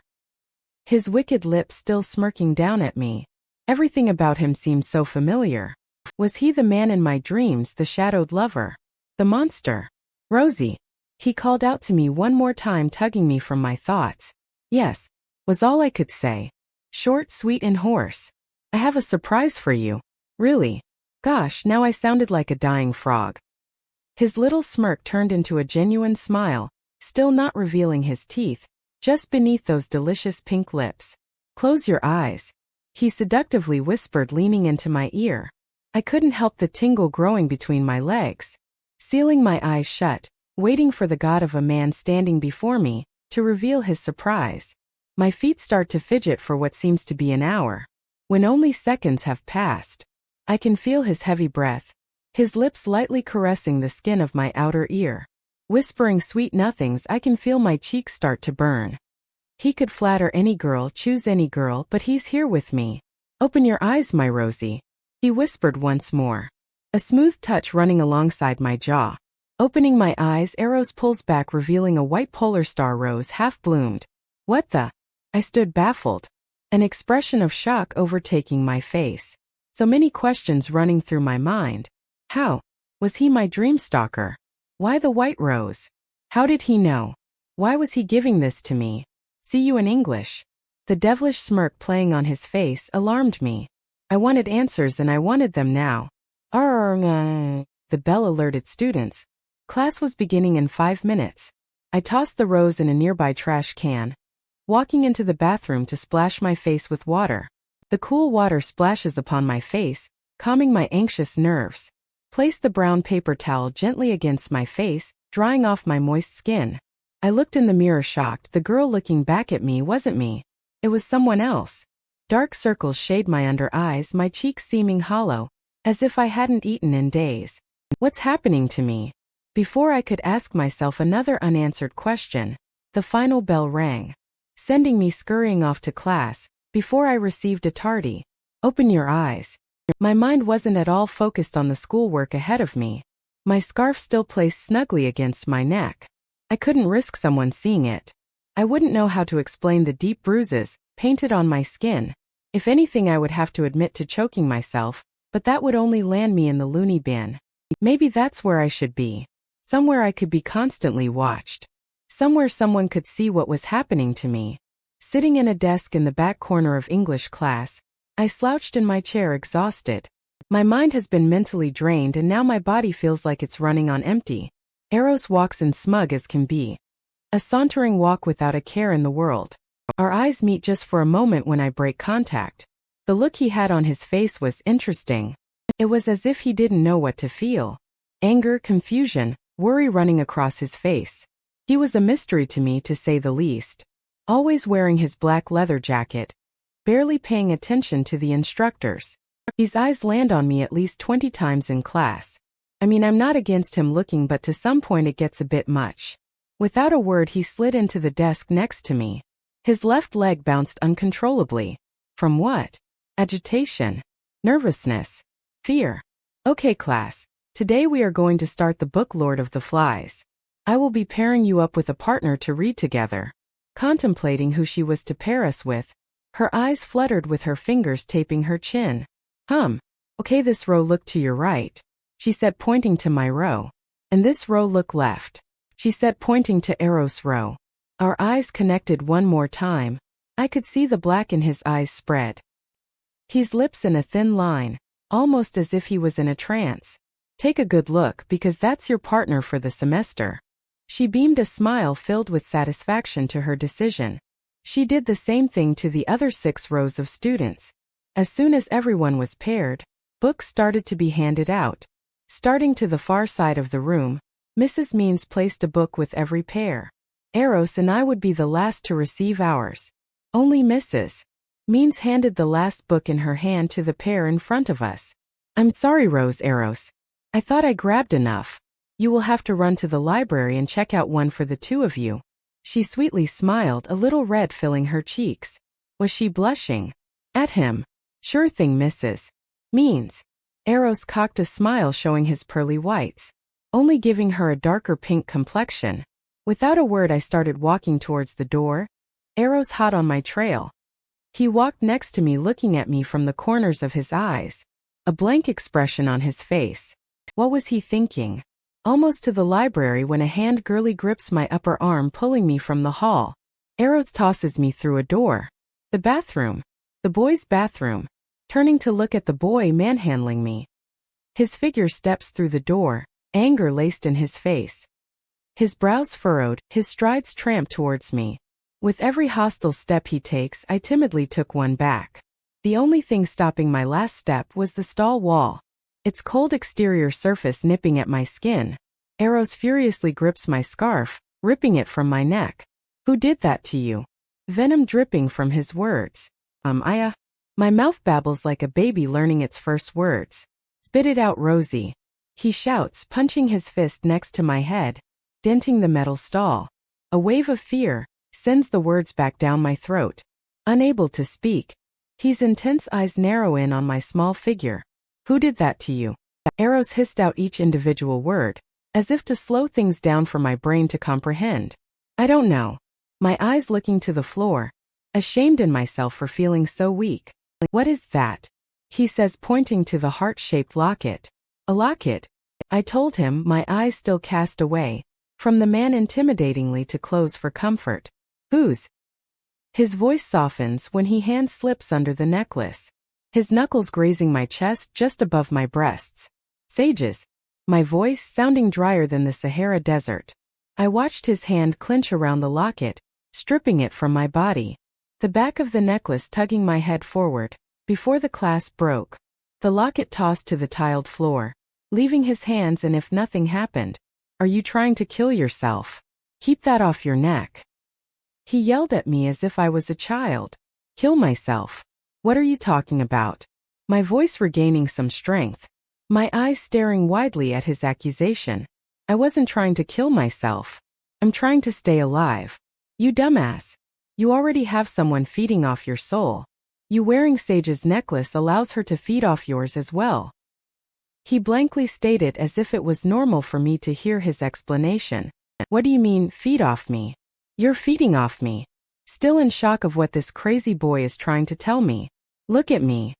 His wicked lips still smirking down at me. Everything about him seemed so familiar. Was he the man in my dreams, the shadowed lover? The monster? Rosie. He called out to me one more time, tugging me from my thoughts. Yes, was all I could say. Short, sweet, and hoarse. I have a surprise for you. Really? Gosh, now I sounded like a dying frog. His little smirk turned into a genuine smile, still not revealing his teeth, just beneath those delicious pink lips. Close your eyes. He seductively whispered, leaning into my ear. I couldn't help the tingle growing between my legs. Sealing my eyes shut, waiting for the god of a man standing before me to reveal his surprise. My feet start to fidget for what seems to be an hour. When only seconds have passed, I can feel his heavy breath, his lips lightly caressing the skin of my outer ear. Whispering sweet nothings, I can feel my cheeks start to burn. He could flatter any girl, choose any girl, but he's here with me. Open your eyes, my Rosie. He whispered once more. A smooth touch running alongside my jaw. Opening my eyes, Eros pulls back, revealing a white polar star rose half bloomed. What the? I stood baffled. An expression of shock overtaking my face. So many questions running through my mind. How? Was he my dream stalker? Why the white rose? How did he know? Why was he giving this to me? See you in English. The devilish smirk playing on his face alarmed me. I wanted answers and I wanted them now. The bell alerted students. Class was beginning in 5 minutes. I tossed the rose in a nearby trash can, walking into the bathroom to splash my face with water. The cool water splashes upon my face, calming my anxious nerves. Placed the brown paper towel gently against my face, drying off my moist skin. I looked in the mirror shocked. The girl looking back at me wasn't me. It was someone else. Dark circles shade my under eyes, my cheeks seeming hollow, as if I hadn't eaten in days. What's happening to me? Before I could ask myself another unanswered question, the final bell rang, sending me scurrying off to class, before I received a tardy, "Open your eyes." My mind wasn't at all focused on the schoolwork ahead of me. My scarf still placed snugly against my neck. I couldn't risk someone seeing it. I wouldn't know how to explain the deep bruises painted on my skin. If anything, I would have to admit to choking myself, but that would only land me in the loony bin. Maybe that's where I should be. Somewhere I could be constantly watched. Somewhere someone could see what was happening to me. Sitting in a desk in the back corner of English class, I slouched in my chair exhausted. My mind has been mentally drained and now my body feels like it's running on empty. Eros walks in smug as can be. A sauntering walk without a care in the world. Our eyes meet just for a moment when I break contact. The look he had on his face was interesting. It was as if he didn't know what to feel. Anger, confusion, worry running across his face. He was a mystery to me, to say the least. always wearing his black leather jacket, barely paying attention to the instructors. His eyes land on me at least 20 times in class. I mean, I'm not against him looking, but to some point it gets a bit much. Without a word, he slid into the desk next to me. His left leg bounced uncontrollably. From what? Agitation? Nervousness? Fear? Okay, class. Today we are going to start the book Lord of the Flies. I will be pairing you up with a partner to read together. Contemplating who she was to pair us with, her eyes fluttered with her fingers taping her chin. Okay, this row, look to your right, she said, pointing to my row. And this row, look left, she said, pointing to Eros' row. Our eyes connected one more time. I could see the black in his eyes spread. His lips in a thin line, almost as if he was in a trance. Take a good look, because that's your partner for the semester. She beamed a smile filled with satisfaction to her decision. She did the same thing to the other 6 rows of students. As soon as everyone was paired, books started to be handed out. Starting to the far side of the room, Mrs. Means placed a book with every pair. Eros and I would be the last to receive ours. Only Mrs. Means handed the last book in her hand to the pair in front of us. I'm sorry, Rose Eros. I thought I grabbed enough. You will have to run to the library and check out one for the 2 of you. She sweetly smiled, a little red filling her cheeks. Was she blushing? At him. Sure thing, Mrs. Means. Eros cocked a smile showing his pearly whites, only giving her a darker pink complexion. Without a word, I started walking towards the door, Eros hot on my trail. He walked next to me, looking at me from the corners of his eyes, a blank expression on his face. What was he thinking? Almost to the library when a hand girly grips my upper arm, pulling me from the hall. Eros tosses me through a door. The bathroom. The boys' bathroom. Turning to look at the boy manhandling me. His figure steps through the door, anger laced in his face. His brows furrowed, his strides tramp towards me. With every hostile step he takes, I timidly took one back. The only thing stopping my last step was the stall wall, its cold exterior surface nipping at my skin. Eros furiously grips my scarf, ripping it from my neck. Who did that to you? Venom dripping from his words. Aya. My mouth babbles like a baby learning its first words. Spit it out, Rosie. He shouts, punching his fist next to my head, denting the metal stall. A wave of fear sends the words back down my throat. Unable to speak, his intense eyes narrow in on my small figure. Who did that to you? Eros hissed out each individual word, as if to slow things down for my brain to comprehend. I don't know. My eyes looking to the floor, ashamed in myself for feeling so weak. What is that? He says, pointing to the heart-shaped locket. A locket? I told him, my eyes still cast away, from the man intimidatingly to close for comfort. Whose? His voice softens when he hand slips under the necklace, his knuckles grazing my chest just above my breasts. Sages. My voice sounding drier than the Sahara Desert. I watched his hand clench around the locket, stripping it from my body. The back of the necklace tugging my head forward, before the clasp broke. The locket tossed to the tiled floor, leaving his hands, and if nothing happened. Are you trying to kill yourself? Keep that off your neck. He yelled at me as if I was a child. Kill myself? What are you talking about? My voice regaining some strength, my eyes staring widely at his accusation. I wasn't trying to kill myself. I'm trying to stay alive. You dumbass. You already have someone feeding off your soul. You wearing Sage's necklace allows her to feed off yours as well. He blankly stated as if it was normal for me to hear his explanation. What do you mean, feed off me? You're feeding off me. Still in shock of what this crazy boy is trying to tell me. Look at me.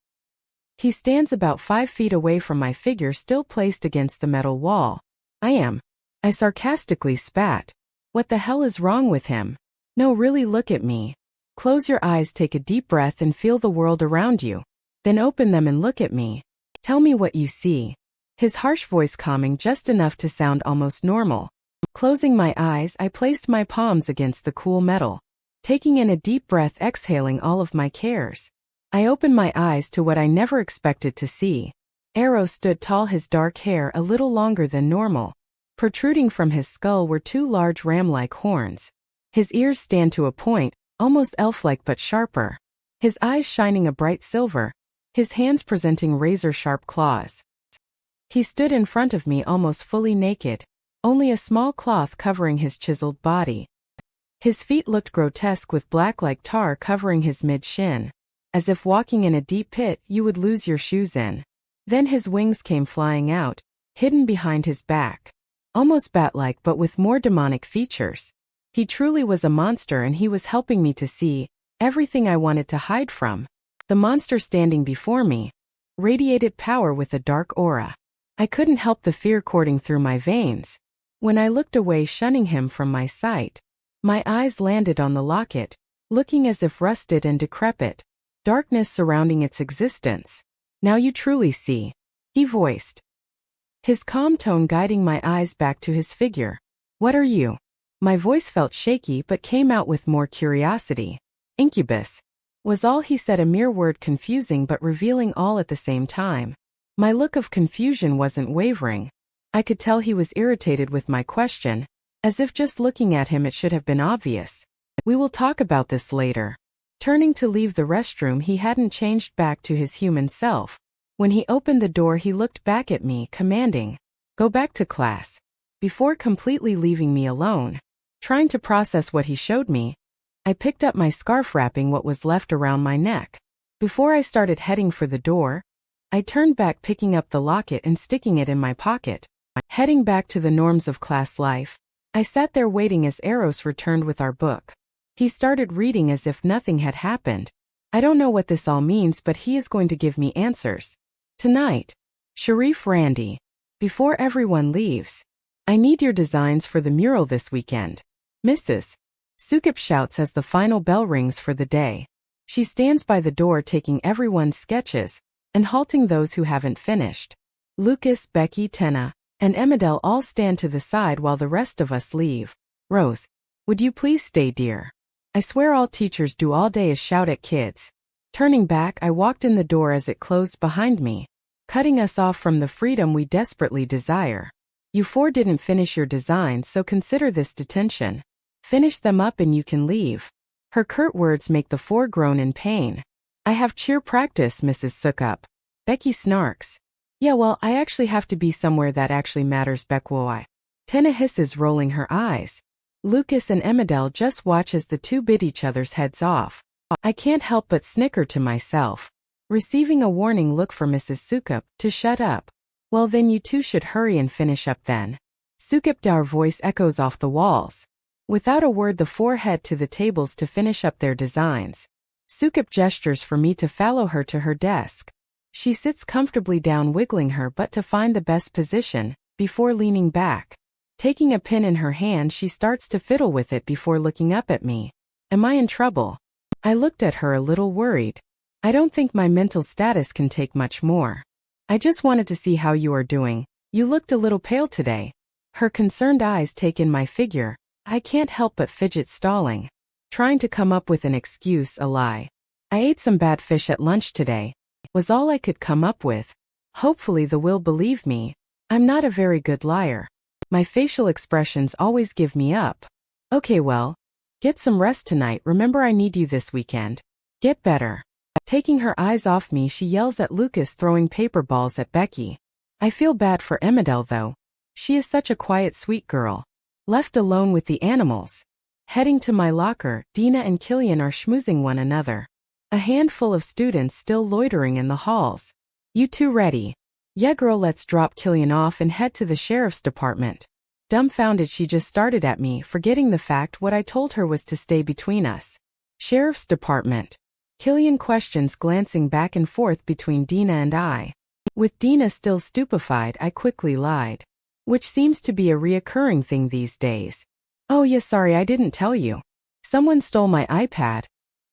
He stands about 5 feet away from my figure, still placed against the metal wall. I am. I sarcastically spat. What the hell is wrong with him? No, really, look at me. Close your eyes, take a deep breath and feel the world around you. Then open them and look at me. Tell me what you see. His harsh voice calming just enough to sound almost normal. Closing my eyes, I placed my palms against the cool metal, taking in a deep breath, exhaling all of my cares. I opened my eyes to what I never expected to see. Eros stood tall, his dark hair a little longer than normal. Protruding from his skull were 2 large ram-like horns. His ears stand to a point, almost elf-like but sharper. His eyes shining a bright silver, his hands presenting razor-sharp claws. He stood in front of me almost fully naked, only a small cloth covering his chiseled body. His feet looked grotesque with black like tar covering his mid-shin, as if walking in a deep pit you would lose your shoes in. Then his wings came flying out, hidden behind his back. Almost bat-like but with more demonic features. He truly was a monster, and he was helping me to see everything I wanted to hide from. The monster standing before me radiated power with a dark aura. I couldn't help the fear coursing through my veins. When I looked away, shunning him from my sight, my eyes landed on the locket, looking as if rusted and decrepit, darkness surrounding its existence. "Now you truly see," he voiced, his calm tone guiding my eyes back to his figure. "What are you?" My voice felt shaky but came out with more curiosity. "Incubus," was all he said, a mere word confusing but revealing all at the same time. My look of confusion wasn't wavering. I could tell he was irritated with my question, as if just looking at him it should have been obvious. "We will talk about this later." Turning to leave the restroom, he hadn't changed back to his human self. When he opened the door, he looked back at me, commanding, "Go back to class," before completely leaving me alone. Trying to process what he showed me, I picked up my scarf, wrapping what was left around my neck. Before I started heading for the door, I turned back, picking up the locket and sticking it in my pocket. Heading back to the norms of class life, I sat there waiting as Eros returned with our book. He started reading as if nothing had happened. I don't know what this all means, but he is going to give me answers. Tonight, Sharif Randy. Before everyone leaves, I need your designs for the mural this weekend. Mrs. Sukip shouts as the final bell rings for the day. She stands by the door taking everyone's sketches and halting those who haven't finished. Lucas, Becky, Tenna, and Emmedel all stand to the side while the rest of us leave. "Rose, would you please stay, dear? I swear all teachers do all day is shout at kids." Turning back, I walked in the door as it closed behind me, cutting us off from the freedom we desperately desire. "You four didn't finish your designs, so consider this detention. Finish them up and you can leave." Her curt words make the four groan in pain. "I have cheer practice, Mrs. Sukup." Becky snarks. "Yeah, well, I actually have to be somewhere that actually matters, Bekwoi." Tenna hisses, rolling her eyes. Lucas and Emmedel just watch as the two bit each other's heads off. I can't help but snicker to myself, receiving a warning look from Mrs. Sukup to shut up. "Well then you two should hurry and finish up then." Sukup, our voice echoes off the walls. Without a word, the four head to the tables to finish up their designs. Sukup gestures for me to follow her to her desk. She sits comfortably down, wiggling her butt to find the best position, before leaning back. Taking a pen in her hand, she starts to fiddle with it before looking up at me. Am I in trouble? I looked at her a little worried. "I don't think my mental status can take much more. I just wanted to see how you are doing. You looked a little pale today." Her concerned eyes take in my figure. I can't help but fidget, stalling, trying to come up with an excuse, a lie. "I ate some bad fish at lunch today," was all I could come up with. Hopefully the will believe me. I'm not a very good liar. My facial expressions always give me up. "Okay, well, get some rest tonight. Remember, I need you this weekend. Get better." Taking her eyes off me, she yells at Lucas, throwing paper balls at Becky. I feel bad for Emmedel though. She is such a quiet, sweet girl. Left alone with the animals. Heading to my locker, Dina and Killian are schmoozing one another. A handful of students still loitering in the halls. "You two ready?" "Yeah girl, let's drop Killian off and head to the sheriff's department." Dumbfounded, she just started at me, forgetting the fact what I told her was to stay between us. "Sheriff's department?" Killian questions, glancing back and forth between Dina and I. With Dina still stupefied, I quickly lied. Which seems to be a reoccurring thing these days. "Oh yeah, sorry, I didn't tell you. Someone stole my iPad.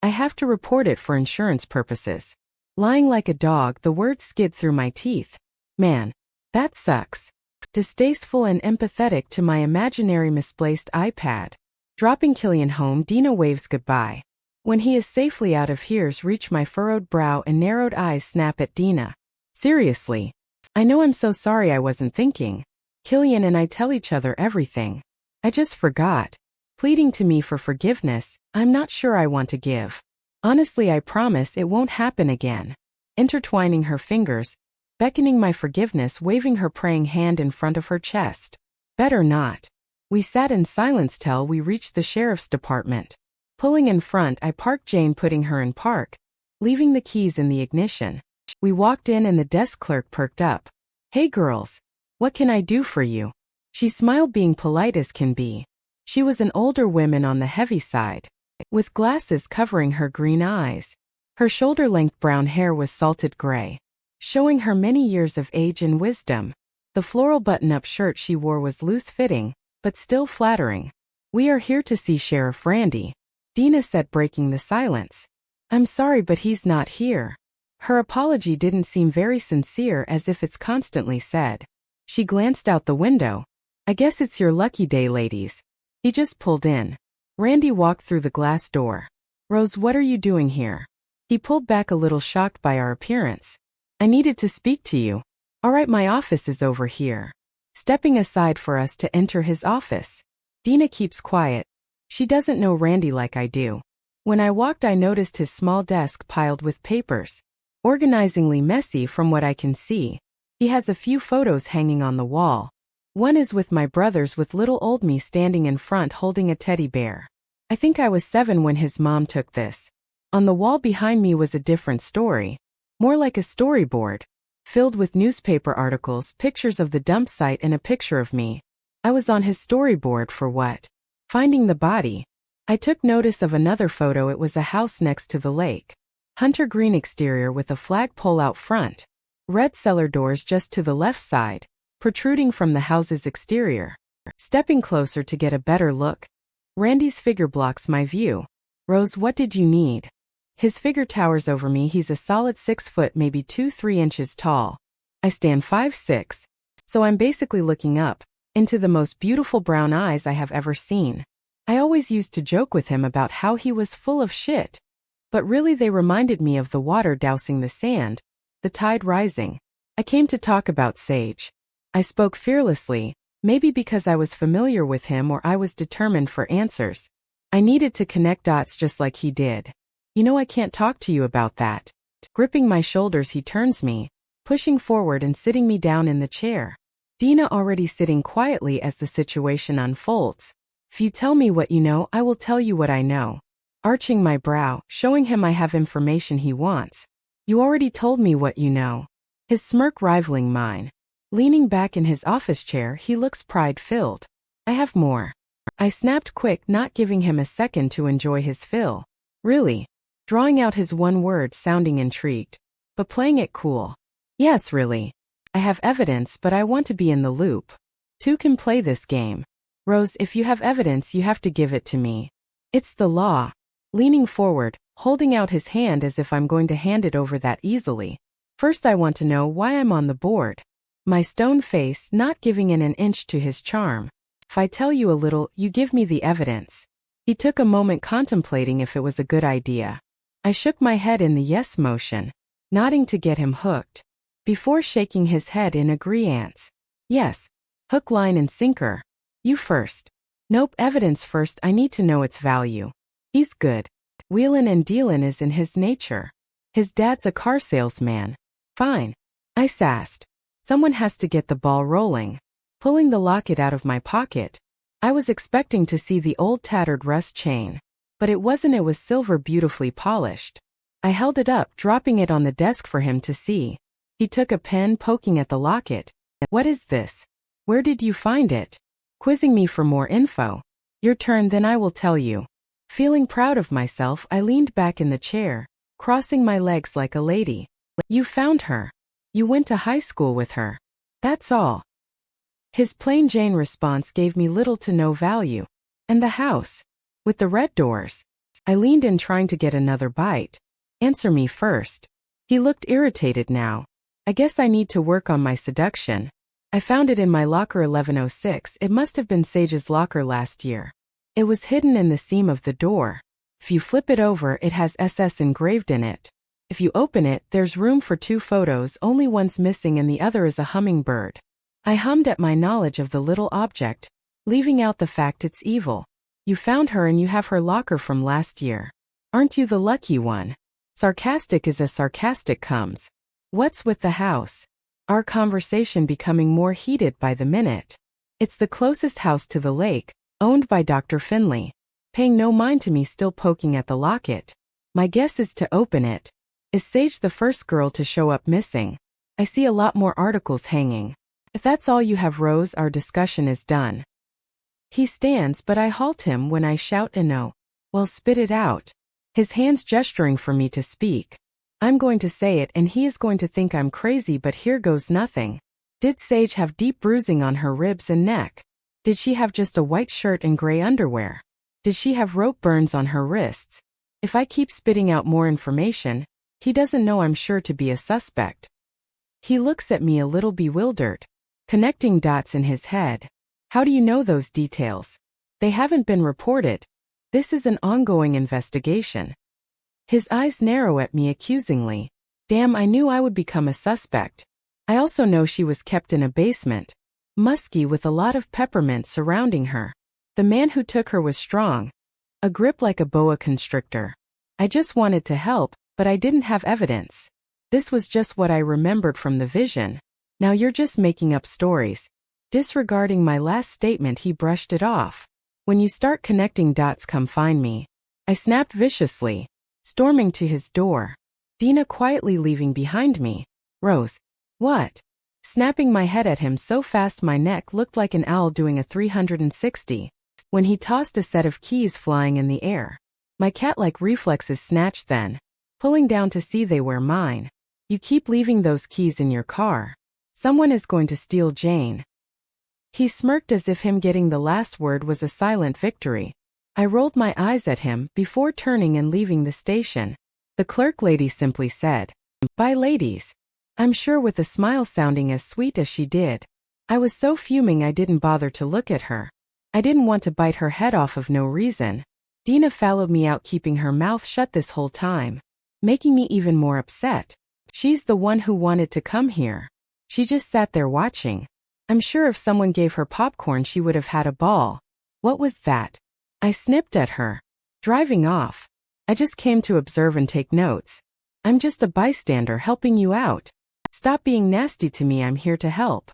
I have to report it for insurance purposes." Lying like a dog, the words skid through my teeth. Man, that sucks. Distasteful and empathetic to my imaginary misplaced iPad. Dropping Killian home, Dina waves goodbye. When he is safely out of hear's reach, my furrowed brow and narrowed eyes snap at Dina. "Seriously? I know, I'm so sorry, I wasn't thinking." Killian and I tell each other everything. "I just forgot." pleading to me for forgiveness. I'm not sure I want to give. Honestly, I promise it won't happen again. Intertwining her fingers, beckoning my forgiveness, waving her praying hand in front of her chest. Better not. We sat in silence till we reached the sheriff's department. Pulling in front, I parked Jane, putting her in park, leaving the keys in the ignition. We walked in and the desk clerk perked up. Hey girls, what can I do for you? She smiled, being polite as can be. She was an older woman on the heavy side, with glasses covering her green eyes. Her shoulder-length brown hair was salted gray, showing her many years of age and wisdom. The floral button-up shirt she wore was loose-fitting, but still flattering. We are here to see Sheriff Randy, Dina said, breaking the silence. I'm sorry, but he's not here. Her apology didn't seem very sincere, as if it's constantly said. She glanced out the window. I guess it's your lucky day, ladies. He just pulled in. Randy walked through the glass door. Rose, what are you doing here? He pulled back, a little shocked by our appearance. I needed to speak to you. All right, my office is over here. Stepping aside for us to enter his office. Dina keeps quiet. She doesn't know Randy like I do. When I walked, I noticed his small desk piled with papers. Organizingly messy from what I can see. He has a few photos hanging on the wall. One is with my brothers, with little old me standing in front holding a teddy bear. I think I was 7 when his mom took this. On the wall behind me was a different story. More like a storyboard. Filled with newspaper articles, pictures of the dump site, and a picture of me. I was on his storyboard for what? Finding the body. I took notice of another photo. It was a house next to the lake. Hunter green exterior with a flagpole out front. Red cellar doors just to the left side, protruding from the house's exterior. Stepping closer to get a better look. Randy's figure blocks my view. Rose, what did you need? His figure towers over me. He's a solid 6 foot, maybe 2-3 inches tall. I stand 5'6", so I'm basically looking up into the most beautiful brown eyes I have ever seen. I always used to joke with him about how he was full of shit. But really they reminded me of the water dousing the sand, the tide rising. I came to talk about Sage. I spoke fearlessly, maybe because I was familiar with him or I was determined for answers. I needed to connect dots just like he did. You know, I can't talk to you about that. Gripping my shoulders, he turns me, pushing forward and sitting me down in the chair. Dina already sitting quietly as the situation unfolds. If you tell me what you know, I will tell you what I know. Arching my brow, showing him I have information he wants. You already told me what you know. His smirk rivaling mine. Leaning back in his office chair, he looks pride-filled. I have more. I snapped quick, not giving him a second to enjoy his fill. Really? Drawing out his one word, sounding intrigued. But playing it cool. Yes, really. I have evidence, but I want to be in the loop. Two can play this game. Rose, if you have evidence, you have to give it to me. It's the law. Leaning forward, holding out his hand as if I'm going to hand it over that easily. First, I want to know why I'm on the board. My stone face, not giving in an inch to his charm. If I tell you a little, you give me the evidence. He took a moment, contemplating if it was a good idea. I shook my head in the yes motion, nodding to get him hooked, before shaking his head in agreeance. Yes. Hook, line, and sinker. You first. Nope, evidence first. I need to know its value. He's good. Wheelin' and dealin' is in his nature. His dad's a car salesman. Fine. I sassed. Someone has to get the ball rolling. Pulling the locket out of my pocket. I was expecting to see the old tattered rust chain. But it wasn't. It was silver, beautifully polished. I held it up, dropping it on the desk for him to see. He took a pen, poking at the locket. What is this? Where did you find it? Quizzing me for more info. Your turn, then I will tell you. Feeling proud of myself, I leaned back in the chair, crossing my legs like a lady. You found her. You went to high school with her. That's all. His plain Jane response gave me little to no value. And the house? With the red doors. I leaned in, trying to get another bite. Answer me first. He looked irritated now. I guess I need to work on my seduction. I found it in my locker 1106. It must have been Sage's locker last year. It was hidden in the seam of the door. If you flip it over, it has SS engraved in it. If you open it, there's room for 2 photos, only one's missing and the other is a hummingbird. I hummed at my knowledge of the little object, leaving out the fact it's evil. You found her and you have her locker from last year. Aren't you the lucky one? Sarcastic is as sarcastic comes. What's with the house? Our conversation becoming more heated by the minute. It's the closest house to the lake, owned by Dr. Finley. Paying no mind to me still poking at the locket. My guess is to open it. Is Sage the first girl to show up missing? I see a lot more articles hanging. If that's all you have, Rose, our discussion is done. He stands, but I halt him when I shout a no. Well, spit it out. His hands gesturing for me to speak. I'm going to say it and he is going to think I'm crazy, but here goes nothing. Did Sage have deep bruising on her ribs and neck? Did she have just a white shirt and gray underwear? Did she have rope burns on her wrists? If I keep spitting out more information, he doesn't know I'm sure to be a suspect. He looks at me a little bewildered, connecting dots in his head. How do you know those details? They haven't been reported. This is an ongoing investigation. His eyes narrow at me accusingly. Damn, I knew I would become a suspect. I also know she was kept in a basement, musky with a lot of peppermint surrounding her. The man who took her was strong. A grip like a boa constrictor. I just wanted to help, but I didn't have evidence. This was just what I remembered from the vision. Now you're just making up stories. Disregarding my last statement, he brushed it off. When you start connecting dots, come find me. I snapped viciously, storming to his door. Dina quietly leaving behind me. Rose. What? Snapping my head at him so fast my neck looked like an owl doing a 360. When he tossed a set of keys flying in the air. My cat-like reflexes snatched then, pulling down to see they were mine. You keep leaving those keys in your car. Someone is going to steal Jane. He smirked as if him getting the last word was a silent victory. I rolled my eyes at him before turning and leaving the station. The clerk lady simply said, "Bye, ladies." I'm sure with a smile sounding as sweet as she did. I was so fuming I didn't bother to look at her. I didn't want to bite her head off of no reason. Dina followed me out, keeping her mouth shut this whole time, making me even more upset. She's the one who wanted to come here. She just sat there watching. I'm sure if someone gave her popcorn she would have had a ball. What was that? I snipped at her. Driving off. I just came to observe and take notes. I'm just a bystander helping you out. Stop being nasty to me, I'm here to help.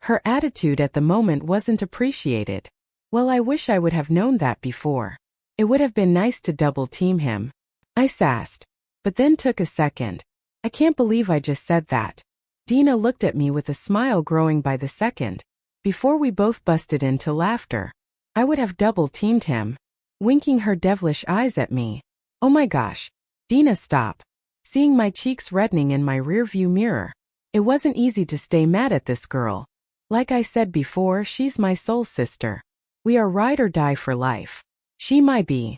Her attitude at the moment wasn't appreciated. Well, I wish I would have known that before. It would have been nice to double team him. I sassed, but then took a second. I can't believe I just said that. Dina looked at me with a smile growing by the second. Before we both busted into laughter. I would have double teamed him. Winking her devilish eyes at me. Oh my gosh. Dina, stop. Seeing my cheeks reddening in my rearview mirror. It wasn't easy to stay mad at this girl. Like I said before, she's my soul sister. We are ride or die for life. She might be